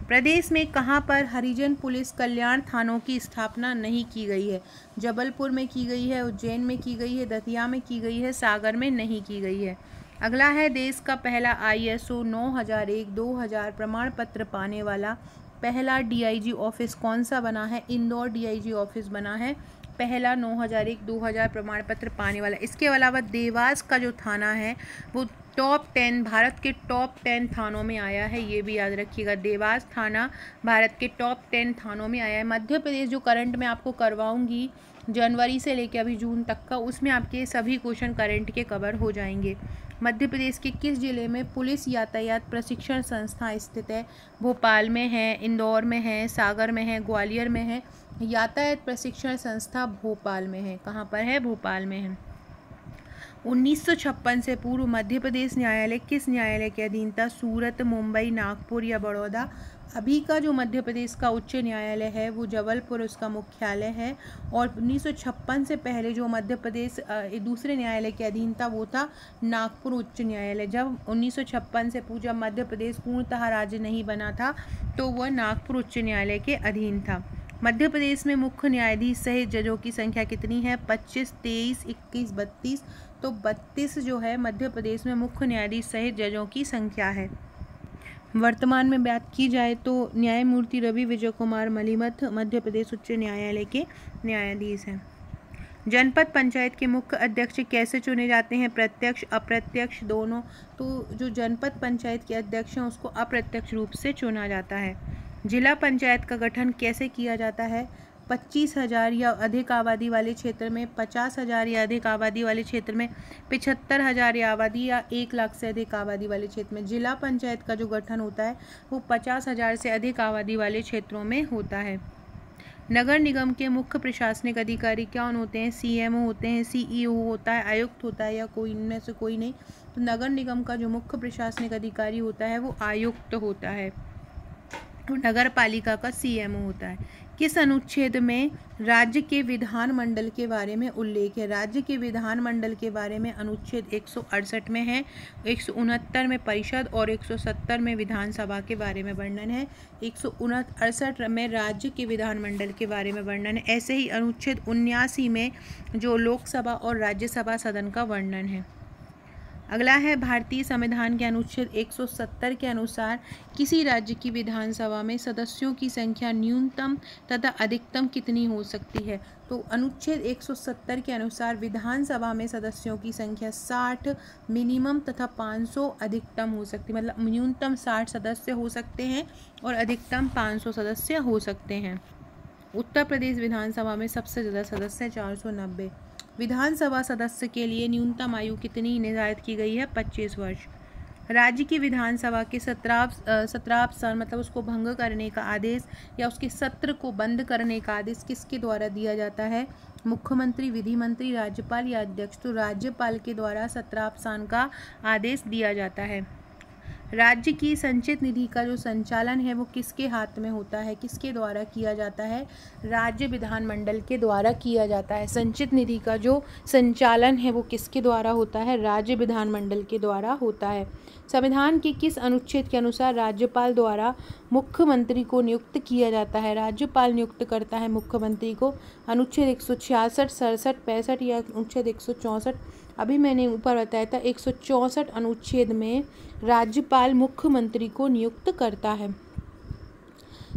प्रदेश में कहाँ पर हरिजन पुलिस कल्याण थानों की स्थापना नहीं की गई है? जबलपुर में की गई है, उज्जैन में की गई है, दतिया में की गई है, सागर में नहीं की गई है। अगला है देश का पहला ISO 9001-2000 प्रमाण पत्र पाने वाला पहला DIG ऑफिस कौन सा बना है? इंदौर DIG ऑफिस बना है पहला 9001-2000 प्रमाण पत्र पाने वाला। इसके अलावा देवास का जो थाना है वो टॉप 10 भारत के टॉप 10 थानों में आया है, ये भी याद रखिएगा। देवास थाना भारत के टॉप 10 थानों में आया है। मध्य प्रदेश जो करंट में आपको करवाऊंगी जनवरी से लेकर अभी जून तक का, उसमें आपके सभी क्वेश्चन करंट के कवर हो जाएंगे। मध्य प्रदेश के किस जिले में पुलिस यातायात प्रशिक्षण संस्था स्थित है? भोपाल में है, इंदौर में है, सागर में है, ग्वालियर में है। यातायात प्रशिक्षण संस्था भोपाल में है। कहाँ पर है? भोपाल में है। 1956 से पूर्व मध्य प्रदेश न्यायालय किस न्यायालय के अधीन था? सूरत, मुंबई, नागपुर या बड़ौदा? अभी का जो मध्य प्रदेश का उच्च न्यायालय है वो जबलपुर उसका मुख्यालय है। और 1956 से पहले जो मध्य प्रदेश दूसरे न्यायालय के अधीन था वो था नागपुर उच्च न्यायालय। जब 1956 से जब मध्य प्रदेश पूर्णतः राज्य नहीं बना था तो वह नागपुर उच्च न्यायालय के अधीन था। मध्य प्रदेश में मुख्य न्यायाधीश सहित जजों की संख्या कितनी है? 25, 23, 21, 32। तो 32 जो है मध्य प्रदेश में मुख्य न्यायाधीश सहित जजों की संख्या है। वर्तमान में बात की जाए तो न्यायमूर्ति रवि विजय कुमार मलिमथ मध्य प्रदेश उच्च न्यायालय के न्यायाधीश हैं। जनपद पंचायत के मुख्य अध्यक्ष कैसे चुने जाते हैं? प्रत्यक्ष, अप्रत्यक्ष, दोनों। तो जो जनपद पंचायत के अध्यक्ष हैं उसको अप्रत्यक्ष रूप से चुना जाता है। जिला पंचायत का गठन कैसे किया जाता है? 25,000 या अधिक आबादी वाले क्षेत्र में, 50,000 या अधिक आबादी वाले क्षेत्र में, 75,000 या आबादी या 1 लाख से अधिक आबादी वाले क्षेत्र में। जिला पंचायत का जो गठन होता है वो 50,000 से अधिक आबादी वाले क्षेत्रों में होता है। नगर निगम के मुख्य प्रशासनिक अधिकारी कौन होते हैं? CMO होते हैं, CEO होता है, आयुक्त होता है या कोई इनमें से कोई नहीं? तो नगर निगम का जो मुख्य प्रशासनिक अधिकारी होता है वो आयुक्त होता है। नगर पालिका का CMO होता है। किस अनुच्छेद में राज्य के विधानमंडल के बारे में उल्लेख है? राज्य के विधानमंडल के बारे में अनुच्छेद 168 में है, 169 में परिषद और 170 में विधानसभा के बारे में वर्णन है। 168 में राज्य के विधानमंडल के बारे में वर्णन है। ऐसे ही अनुच्छेद 79 में जो लोकसभा और राज्यसभा सदन का वर्णन है। अगला है भारतीय संविधान के अनुच्छेद 170 के अनुसार किसी राज्य की विधानसभा में सदस्यों की संख्या न्यूनतम तथा अधिकतम कितनी हो सकती है? तो अनुच्छेद 170 के अनुसार विधानसभा में सदस्यों की संख्या 60 मिनिमम तथा 500 अधिकतम हो सकती है। मतलब न्यूनतम 60 सदस्य हो सकते हैं और अधिकतम 500 सदस्य हो सकते हैं। उत्तर प्रदेश विधानसभा में सबसे ज़्यादा सदस्य 490। विधानसभा सदस्य के लिए न्यूनतम आयु कितनी निर्धारित की गई है? 25 वर्ष। राज्य की विधानसभा के सत्रावसान मतलब उसको भंग करने का आदेश या उसके सत्र को बंद करने का आदेश किसके द्वारा दिया जाता है? मुख्यमंत्री, विधि मंत्री, राज्यपाल या अध्यक्ष? तो राज्यपाल के द्वारा सत्रावसान का आदेश दिया जाता है। राज्य की संचित निधि का जो संचालन है वो किसके हाथ में होता है? किसके द्वारा किया जाता है? राज्य विधानमंडल के द्वारा किया जाता है। संचित निधि का जो संचालन है वो किसके द्वारा होता है? राज्य विधानमंडल के द्वारा होता है। संविधान के किस अनुच्छेद के अनुसार राज्यपाल द्वारा मुख्यमंत्री को नियुक्त किया जाता है? राज्यपाल नियुक्त करता है मुख्यमंत्री को। अनुच्छेद 166, 67, 65 या अनुच्छेद 164? अभी मैंने ऊपर बताया था 164 अनुच्छेद में राज्यपाल मुख्यमंत्री को नियुक्त करता है।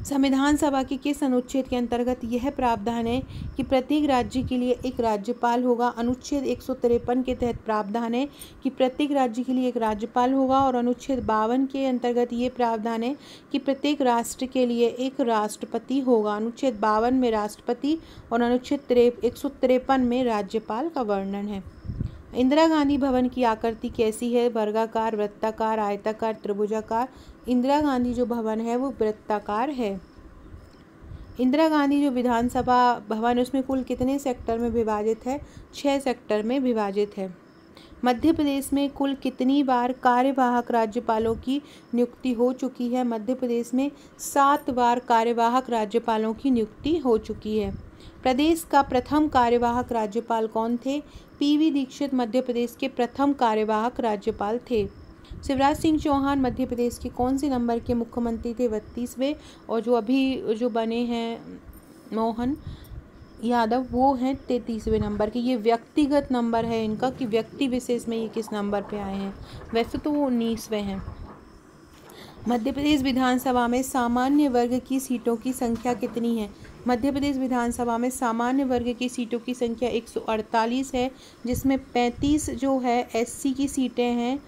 संविधान सभा के किस अनुच्छेद के अंतर्गत यह प्रावधान है कि प्रत्येक राज्य के लिए एक राज्यपाल होगा? अनुच्छेद 153 के तहत प्रावधान है कि प्रत्येक राज्य के लिए एक राज्यपाल होगा। और अनुच्छेद 52 के अंतर्गत ये प्रावधान है कि प्रत्येक राष्ट्र के लिए एक राष्ट्रपति होगा। अनुच्छेद 52 में राष्ट्रपति और अनुच्छेद 153 में राज्यपाल का वर्णन है। इंदिरा गांधी भवन की आकृति कैसी है? वर्गाकार, वृत्ताकार, आयताकार, त्रिभुजाकार? इंदिरा गांधी जो भवन है वो वृत्ताकार है। इंदिरा गांधी जो विधानसभा भवन उसमें कुल कितने सेक्टर में विभाजित है? 6 सेक्टर में विभाजित है। मध्य प्रदेश में कुल कितनी बार कार्यवाहक राज्यपालों की नियुक्ति हो चुकी है? मध्य प्रदेश में 7 बार कार्यवाहक राज्यपालों की नियुक्ति हो चुकी है। प्रदेश का प्रथम कार्यवाहक राज्यपाल कौन थे? PV दीक्षित मध्य प्रदेश के प्रथम कार्यवाहक राज्यपाल थे। शिवराज सिंह चौहान मध्य प्रदेश के कौन से नंबर के मुख्यमंत्री थे? 32वें। और जो अभी जो बने हैं मोहन यादव वो हैं 33वें नंबर के। ये व्यक्तिगत नंबर है इनका कि व्यक्ति विशेष में ये किस नंबर पे आए हैं। वैसे तो वो 19वें हैं। मध्य प्रदेश विधानसभा में सामान्य वर्ग की सीटों की संख्या कितनी है? मध्य प्रदेश विधानसभा में सामान्य वर्ग की सीटों की संख्या 148 है, जिसमें 35 जो है SC की सीटें हैं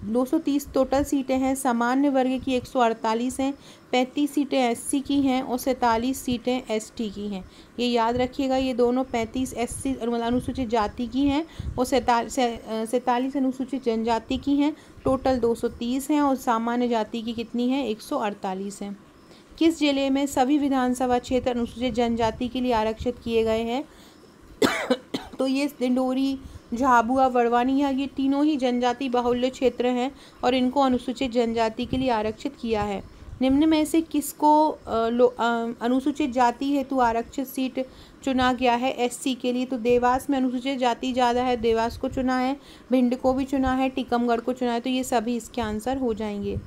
230 टोटल सीटें हैं, सामान्य वर्ग की 148 हैं, 35 सीटें एससी की हैं और 47 सीटें एसटी की हैं। ये याद रखिएगा, ये दोनों 35 एससी अनुसूचित जाति की हैं और 47 अनुसूचित जनजाति की हैं। टोटल 230 हैं और सामान्य जाति की कितनी है, 148 हैं। किस जिले में सभी विधानसभा क्षेत्र अनुसूचित जनजाति के लिए आरक्षित किए गए हैं? तो ये डिंडोरी, झाबुआ, बड़वानी, ये तीनों ही जनजाति बाहुल्य क्षेत्र हैं और इनको अनुसूचित जनजाति के लिए आरक्षित किया है। निम्न में से किसको अनुसूचित जाति हेतु आरक्षित सीट चुना गया है एससी के लिए? तो देवास में अनुसूचित जाति ज़्यादा है, देवास को चुना है, भिंड को भी चुना है, टीकमगढ़ को चुना है। तो ये सभी इसके आंसर हो जाएंगे।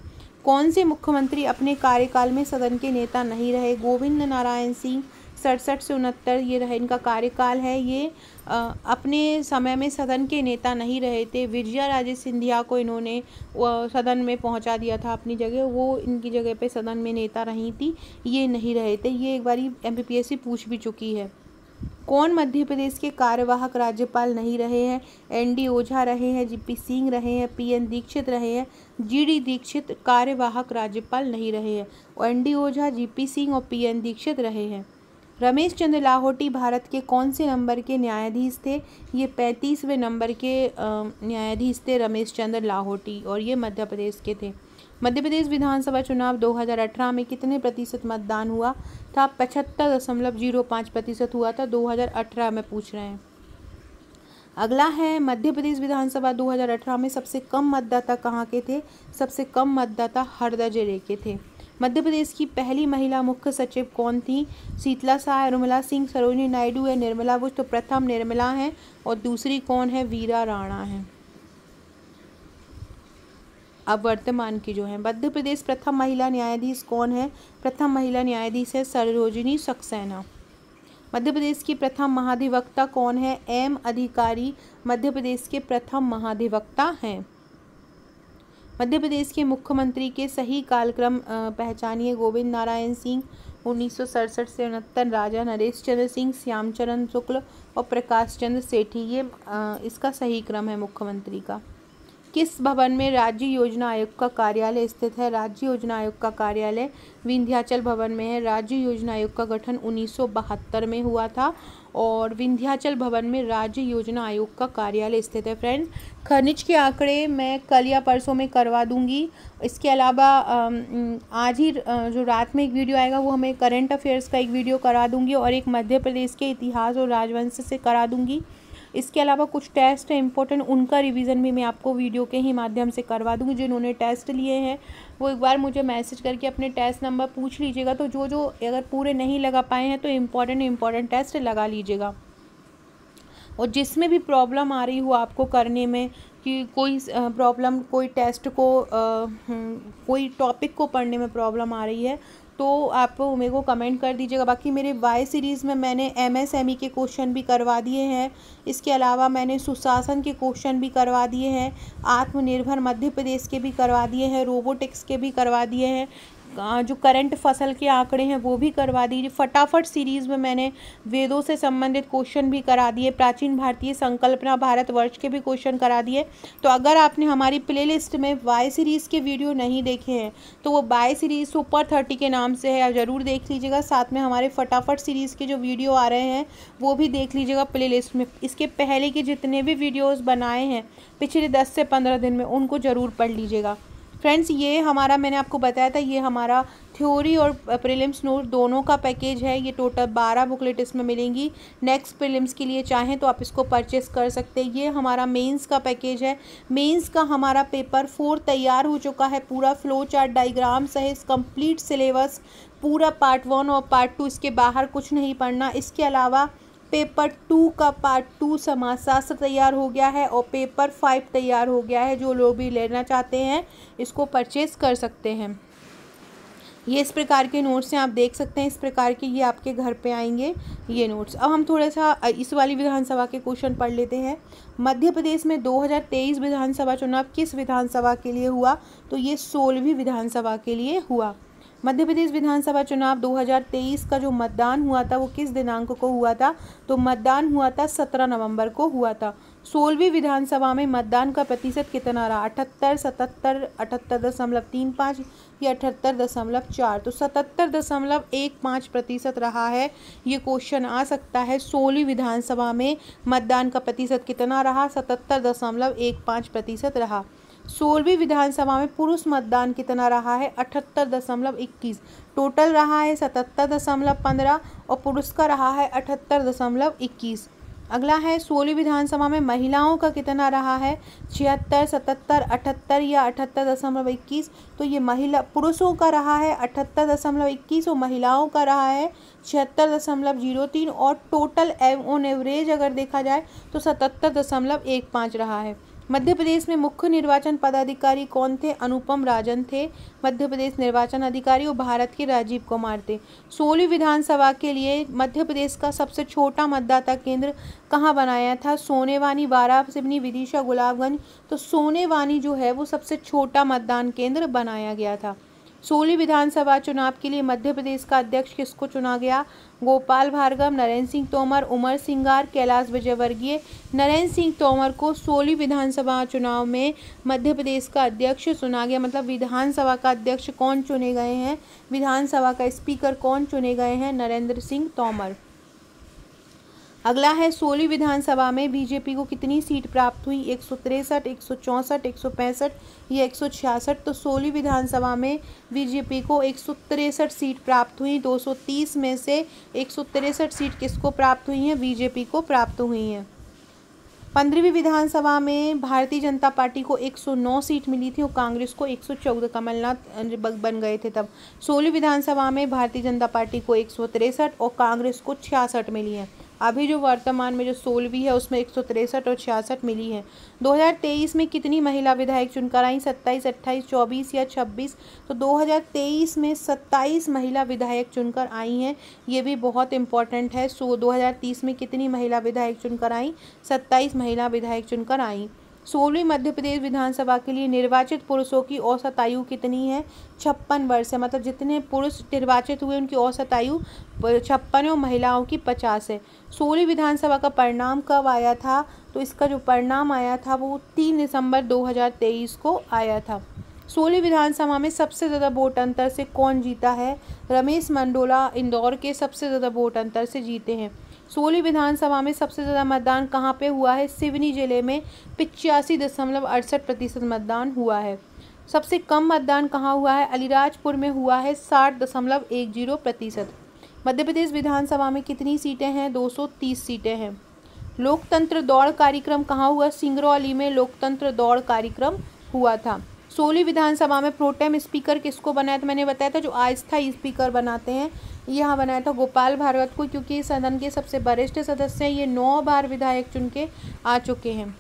कौन से मुख्यमंत्री अपने कार्यकाल में सदन के नेता नहीं रहे? गोविंद नारायण सिंह 67 से 69 ये रहे इनका कार्यकाल है। ये अपने समय में सदन के नेता नहीं रहे थे। विजया राजे सिंधिया को इन्होंने सदन में पहुंचा दिया था अपनी जगह, वो इनकी जगह पे सदन में नेता रही थी, ये नहीं रहे थे। ये एक बारी MPPSC पूछ भी चुकी है। कौन मध्य प्रदेश के कार्यवाहक राज्यपाल नहीं रहे हैं? ND ओझा रहे हैं, GP सिंह रहे हैं, PN दीक्षित रहे हैं, GD दीक्षित कार्यवाहक राज्यपाल नहीं रहे हैं। और ND ओझा, GP सिंह और PN दीक्षित रहे हैं। रमेश चंद्र लाहोटी भारत के कौन से नंबर के न्यायाधीश थे? ये 35वें नंबर के न्यायाधीश थे रमेश चंद्र लाहोटी और ये मध्य प्रदेश के थे। मध्य प्रदेश विधानसभा चुनाव 2018 में कितने प्रतिशत मतदान हुआ था? 75.05% हुआ था। 2018 में पूछ रहे हैं। अगला है मध्य प्रदेश विधानसभा 2018 में सबसे कम मतदाता कहाँ के थे? सबसे कम मतदाता हरदा जिले के थे। मध्य प्रदेश की पहली महिला मुख्य सचिव कौन थी? शीतला साय, उर्मिला सिंह, सरोजिनी नायडू या निर्मला बुश? तो प्रथम निर्मला है और दूसरी कौन है? वीरा राणा है। अब वर्तमान की जो है, मध्य प्रदेश प्रथम महिला न्यायाधीश कौन है? प्रथम महिला न्यायाधीश है सरोजिनी सक्सेना। मध्य प्रदेश की प्रथम महाधिवक्ता कौन है? M अधिकारी मध्य प्रदेश के प्रथम महाधिवक्ता हैं। मध्य प्रदेश के मुख्यमंत्री के सही कालक्रम पहचानिए। गोविंद नारायण सिंह 1967 से 69, राजा नरेश चंद्र सिंह, श्यामचरण शुक्ल और प्रकाश चंद्र सेठी, ये इसका सही क्रम है मुख्यमंत्री का। किस भवन में राज्य योजना आयोग का कार्यालय स्थित है? राज्य योजना आयोग का कार्यालय विंध्याचल भवन में है। राज्य योजना आयोग का गठन 1972 में हुआ था और विंध्याचल भवन में राज्य योजना आयोग का कार्यालय स्थित है। फ्रेंड्स, खनिज के आंकड़े मैं कल या परसों में करवा दूंगी। इसके अलावा आज ही जो रात में एक वीडियो आएगा वो हमें करंट अफेयर्स का एक वीडियो करा दूंगी और एक मध्य प्रदेश के इतिहास और राजवंश से करा दूंगी। इसके अलावा कुछ टेस्ट है इंपॉर्टेंट, उनका रिवीजन भी मैं आपको वीडियो के ही माध्यम से करवा दूंगी। जिन्होंने टेस्ट लिए हैं वो एक बार मुझे मैसेज करके अपने टेस्ट नंबर पूछ लीजिएगा। तो जो अगर पूरे नहीं लगा पाए हैं तो इम्पॉर्टेंट टेस्ट लगा लीजिएगा। और जिसमें भी प्रॉब्लम आ रही हो आपको करने में, कि कोई प्रॉब्लम, कोई टेस्ट को कोई टॉपिक को पढ़ने में प्रॉब्लम आ रही है तो आप मेरे को कमेंट कर दीजिएगा। बाकी मेरे वाई सीरीज़ में मैंने MSME के क्वेश्चन भी करवा दिए हैं। इसके अलावा मैंने सुशासन के क्वेश्चन भी करवा दिए हैं, आत्मनिर्भर मध्य प्रदेश के भी करवा दिए हैं, रोबोटिक्स के भी करवा दिए हैं, जो करंट फसल के आंकड़े हैं वो भी करवा दीजिए। फटाफट सीरीज़ में मैंने वेदों से संबंधित क्वेश्चन भी करा दिए, प्राचीन भारतीय संकल्पना भारतवर्ष के भी क्वेश्चन करा दिए। तो अगर आपने हमारी प्लेलिस्ट में वाई सीरीज़ के वीडियो नहीं देखे हैं तो वो वाई सीरीज़ सुपर 30 के नाम से है, आप ज़रूर देख लीजिएगा। साथ में हमारे फटाफट सीरीज़ के जो वीडियो आ रहे हैं वो भी देख लीजिएगा प्लेलिस्ट में। इसके पहले के जितने भी वीडियोज़ बनाए हैं पिछले 10 से 15 दिन में, उनको ज़रूर पढ़ लीजिएगा। फ्रेंड्स, ये हमारा, मैंने आपको बताया था, ये हमारा थ्योरी और प्रीलिम्स नोट दोनों का पैकेज है। ये टोटल 12 बुकलेट इसमें मिलेंगी। नेक्स्ट प्रीलिम्स के लिए चाहें तो आप इसको परचेस कर सकते हैं। ये हमारा मेंस का पैकेज है। मेंस का हमारा पेपर 4 तैयार हो चुका है, पूरा फ्लो चार्ट, डायग्राम सहित कंप्लीट सिलेबस, पूरा पार्ट 1 और पार्ट 2, इसके बाहर कुछ नहीं पढ़ना। इसके अलावा पेपर 2 का पार्ट 2 समाजशास्त्र तैयार हो गया है और पेपर 5 तैयार हो गया है। जो लोग भी लेना चाहते हैं इसको परचेस कर सकते हैं। ये इस प्रकार के नोट्स हैं, आप देख सकते हैं। इस प्रकार के ये आपके घर पे आएंगे ये नोट्स। अब हम थोड़ा सा इस वाली विधानसभा के क्वेश्चन पढ़ लेते हैं। मध्य प्रदेश में 2023 विधानसभा चुनाव किस विधानसभा के लिए हुआ? तो ये 16वीं विधानसभा के लिए हुआ। मध्य प्रदेश विधानसभा चुनाव 2023 का जो मतदान हुआ था वो किस दिनांक को हुआ था? तो मतदान हुआ था 17 नवंबर को हुआ था। 16वीं विधानसभा में मतदान का प्रतिशत कितना रहा? 78, 77, 78.35 या 78.4? तो 77.15% रहा है। ये क्वेश्चन आ सकता है। 16वीं विधानसभा में मतदान का प्रतिशत कितना रहा? 77.15% रहा। 16वीं विधानसभा में पुरुष मतदान कितना रहा है? 78.21। टोटल रहा है 77.15 और पुरुष का रहा है 78.21। अगला है 16वीं विधानसभा में महिलाओं का कितना रहा है? 76, 77, 78 या 78.21? तो ये पुरुषों का रहा है 78.21 और महिलाओं का रहा है 76.03 और टोटल ऑन एवरेज अगर देखा जाए तो 77.15 रहा है। मध्य प्रदेश में मुख्य निर्वाचन पदाधिकारी कौन थे? अनुपम राजन थे मध्य प्रदेश निर्वाचन अधिकारी और भारत के राजीव कुमार थे। 16वीं विधानसभा के लिए मध्य प्रदेश का सबसे छोटा मतदाता केंद्र कहाँ बनाया था? सोनेवानी, वारासिवनी, विदिशा, गुलाबगंज। तो सोनेवानी जो है वो सबसे छोटा मतदान केंद्र बनाया गया था। 16वीं विधानसभा चुनाव के लिए मध्य प्रदेश का अध्यक्ष किसको चुना गया? गोपाल भार्गव, नरेंद्र सिंह तोमर, उमर सिंगार, कैलाश विजयवर्गीय। नरेंद्र सिंह तोमर को 16वीं विधानसभा चुनाव में मध्य प्रदेश का अध्यक्ष चुना गया। मतलब विधानसभा का अध्यक्ष कौन चुने गए हैं? विधानसभा का स्पीकर कौन चुने गए हैं? नरेंद्र सिंह तोमर। अगला है 16वीं विधानसभा में बीजेपी को कितनी सीट प्राप्त हुई? 163, 164, 165 या 166? तो 16वीं विधानसभा में बीजेपी को 163 सीट प्राप्त हुई। 230 में से 163 सीट किसको प्राप्त हुई हैं? बीजेपी को प्राप्त हुई हैं। 15वीं विधानसभा में भारतीय जनता पार्टी को 109 सीट मिली थी और कांग्रेस को 114। कमलनाथ बन गए थे तब। 16वीं विधानसभा में भारतीय जनता पार्टी को 163 और कांग्रेस को 66 मिली हैं। अभी जो वर्तमान में जो 16वीं है उसमें 163 और 66 मिली हैं। 2023 में कितनी महिला विधायक चुनकर आई? 27, 28, 24 या 26? तो 2023 में 27 महिला विधायक चुनकर आई हैं। ये भी बहुत इंपॉर्टेंट है। 2030 में कितनी महिला विधायक चुनकर आई? 27 महिला विधायक चुनकर आई। 16वीं मध्य प्रदेश विधानसभा के लिए निर्वाचित पुरुषों की औसत आयु कितनी है? 56 वर्ष है। मतलब जितने पुरुष निर्वाचित हुए उनकी औसत आयु 56 और महिलाओं की 50 है। 16वीं विधानसभा का परिणाम कब आया था? तो इसका जो परिणाम आया था वो 3 दिसंबर 2023 को आया था। 16वीं विधानसभा में सबसे ज़्यादा वोट अंतर से कौन जीता है? रमेश मंडोला इंदौर के सबसे ज़्यादा वोट अंतर से जीते हैं। 16वीं विधानसभा में सबसे ज़्यादा मतदान कहाँ पे हुआ है? सिवनी जिले में 85.68% मतदान हुआ है। सबसे कम मतदान कहाँ हुआ है? अलीराजपुर में हुआ है 60.10%। मध्य प्रदेश विधानसभा में कितनी सीटें हैं? 230 सीटें हैं। लोकतंत्र दौड़ कार्यक्रम कहाँ हुआ? सिंगरौली में लोकतंत्र दौड़ कार्यक्रम हुआ था। 16वीं विधानसभा में प्रोटेम स्पीकर किसको बनाया था? मैंने बताया था जो अस्थायी स्पीकर बनाते हैं यहाँ बनाया था गोपाल भार्गव को, क्योंकि सदन के सबसे वरिष्ठ सदस्य हैं। ये 9 बार विधायक चुन के आ चुके हैं।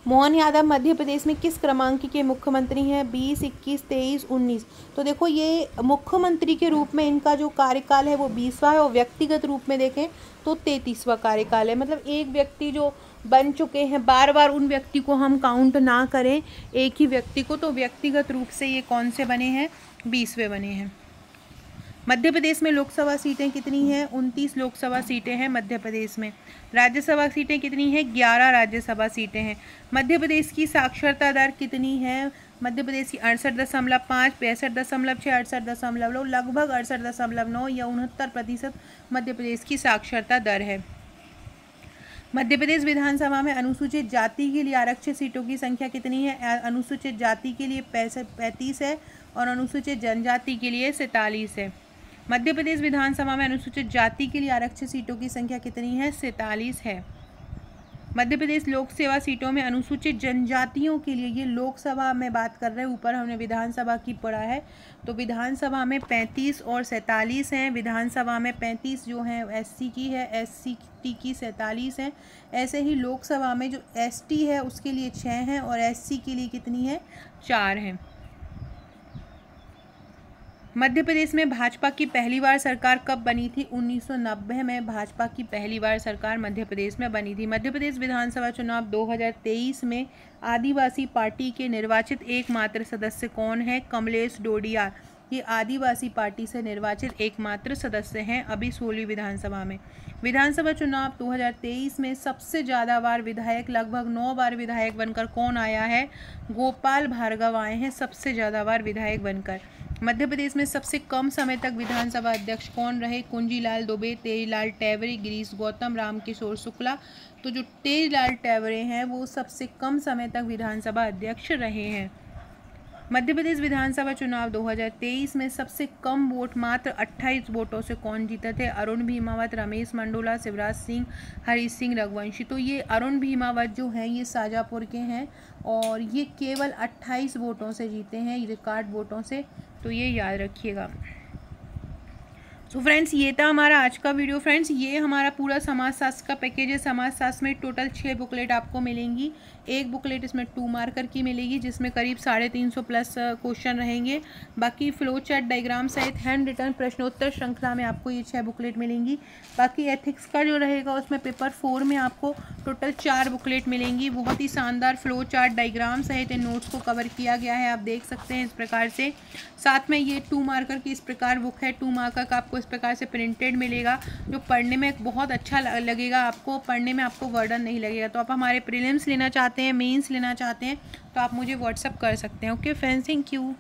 मोहन यादव मध्य प्रदेश में किस क्रमांक के मुख्यमंत्री हैं? 20, 21, 23, 19? तो देखो ये मुख्यमंत्री के रूप में इनका जो कार्यकाल है वो 20वां है और व्यक्तिगत रूप में देखें तो 33वां कार्यकाल है। मतलब एक व्यक्ति जो बन चुके हैं, बार बार उन व्यक्ति को हम काउंट ना करें, एक ही व्यक्ति को, तो व्यक्तिगत रूप से ये कौन से बने हैं? 20वें बने हैं। मध्य प्रदेश में लोकसभा सीटें कितनी हैं? 29 लोकसभा सीटें हैं मध्य प्रदेश में। राज्यसभा सीटें कितनी हैं? 11 राज्यसभा सीटें हैं। मध्य प्रदेश की साक्षरता दर कितनी है? मध्य प्रदेश की 68.5, 65.6, 68.9, लगभग 68.9 या 69% मध्य प्रदेश की साक्षरता दर है। मध्य प्रदेश विधानसभा में अनुसूचित जाति के लिए आरक्षित सीटों की संख्या कितनी है? अनुसूचित जाति के लिए 35 है और अनुसूचित जनजाति के लिए 47 है। मध्य प्रदेश विधानसभा में अनुसूचित जाति के लिए आरक्षित सीटों की संख्या कितनी है? 47 है। मध्य प्रदेश लोक सेवा सीटों में अनुसूचित जनजातियों के लिए, ये लोकसभा में बात कर रहे हैं, ऊपर हमने विधानसभा की पढ़ा है, तो विधानसभा में 35 और 47 हैं। विधानसभा में 35 जो है एससी की है, एससी की 47 है। ऐसे ही लोकसभा में जो एसटी है उसके लिए 6 हैं और एससी के लिए कितनी है? 4 हैं। मध्य प्रदेश में भाजपा की पहली बार सरकार कब बनी थी? 1990 में भाजपा की पहली बार सरकार मध्य प्रदेश में बनी थी। मध्य प्रदेश विधानसभा चुनाव 2023 में आदिवासी पार्टी के निर्वाचित एकमात्र सदस्य कौन है? कमलेश डोडियार। ये आदिवासी पार्टी से निर्वाचित एकमात्र सदस्य हैं अभी 16वीं विधानसभा में। विधानसभा चुनाव 2023 में सबसे ज़्यादा बार विधायक, लगभग 9 बार विधायक बनकर कौन आया है? गोपाल भार्गव आए हैं सबसे ज़्यादा बार विधायक बनकर। मध्य प्रदेश में सबसे कम समय तक विधानसभा अध्यक्ष कौन रहे? कुंजीलाल दुबे, तेजलाल टेवरे, गिरीश गौतम, रामकिशोर शुक्ला। तो जो तेजलाल टेवरे हैं वो सबसे कम समय तक विधानसभा अध्यक्ष रहे हैं। मध्य प्रदेश विधानसभा चुनाव 2023 में सबसे कम वोट, मात्र 28 वोटों से कौन जीते थे? अरुण भीमावत, रमेश मंडोला, शिवराज सिंह, हरीश सिंह रघुवंशी। तो ये अरुण भीमावत जो हैं ये शाजापुर के हैं और ये केवल 28 वोटों से जीते हैं, रिकॉर्ड वोटों से, तो ये याद रखिएगा। तो फ्रेंड्स ये था हमारा आज का वीडियो। फ्रेंड्स ये हमारा पूरा समाजशास्त्र का पैकेज है। समाजशास्त्र में टोटल 6 बुकलेट आपको मिलेंगी। एक बुकलेट इसमें 2 मार्कर की मिलेगी जिसमें करीब 350 प्लस क्वेश्चन रहेंगे। बाकी फ्लो चार्ट, डायग्राम सहित हैंड रिटन प्रश्नोत्तर श्रृंखला में आपको ये 6 बुकलेट मिलेंगी। बाकी एथिक्स का जो रहेगा उसमें पेपर 4 में आपको टोटल 4 बुकलेट मिलेंगी। बहुत ही शानदार फ्लो चार्ट, डायग्राम सहित इन नोट्स को कवर किया गया है, आप देख सकते हैं इस प्रकार से। साथ में ये 2 मार्कर की इस प्रकार बुक है। 2 मार्कर का आपको इस प्रकार से प्रिंटेड मिलेगा जो पढ़ने में बहुत अच्छा लगेगा, आपको पढ़ने में आपको बर्डन नहीं लगेगा। तो आप हमारे प्रीलिम्स लेना चाहते हैं, मेंस लेना चाहते हैं तो आप मुझे व्हाट्सअप कर सकते हैं। Okay friends, thank you.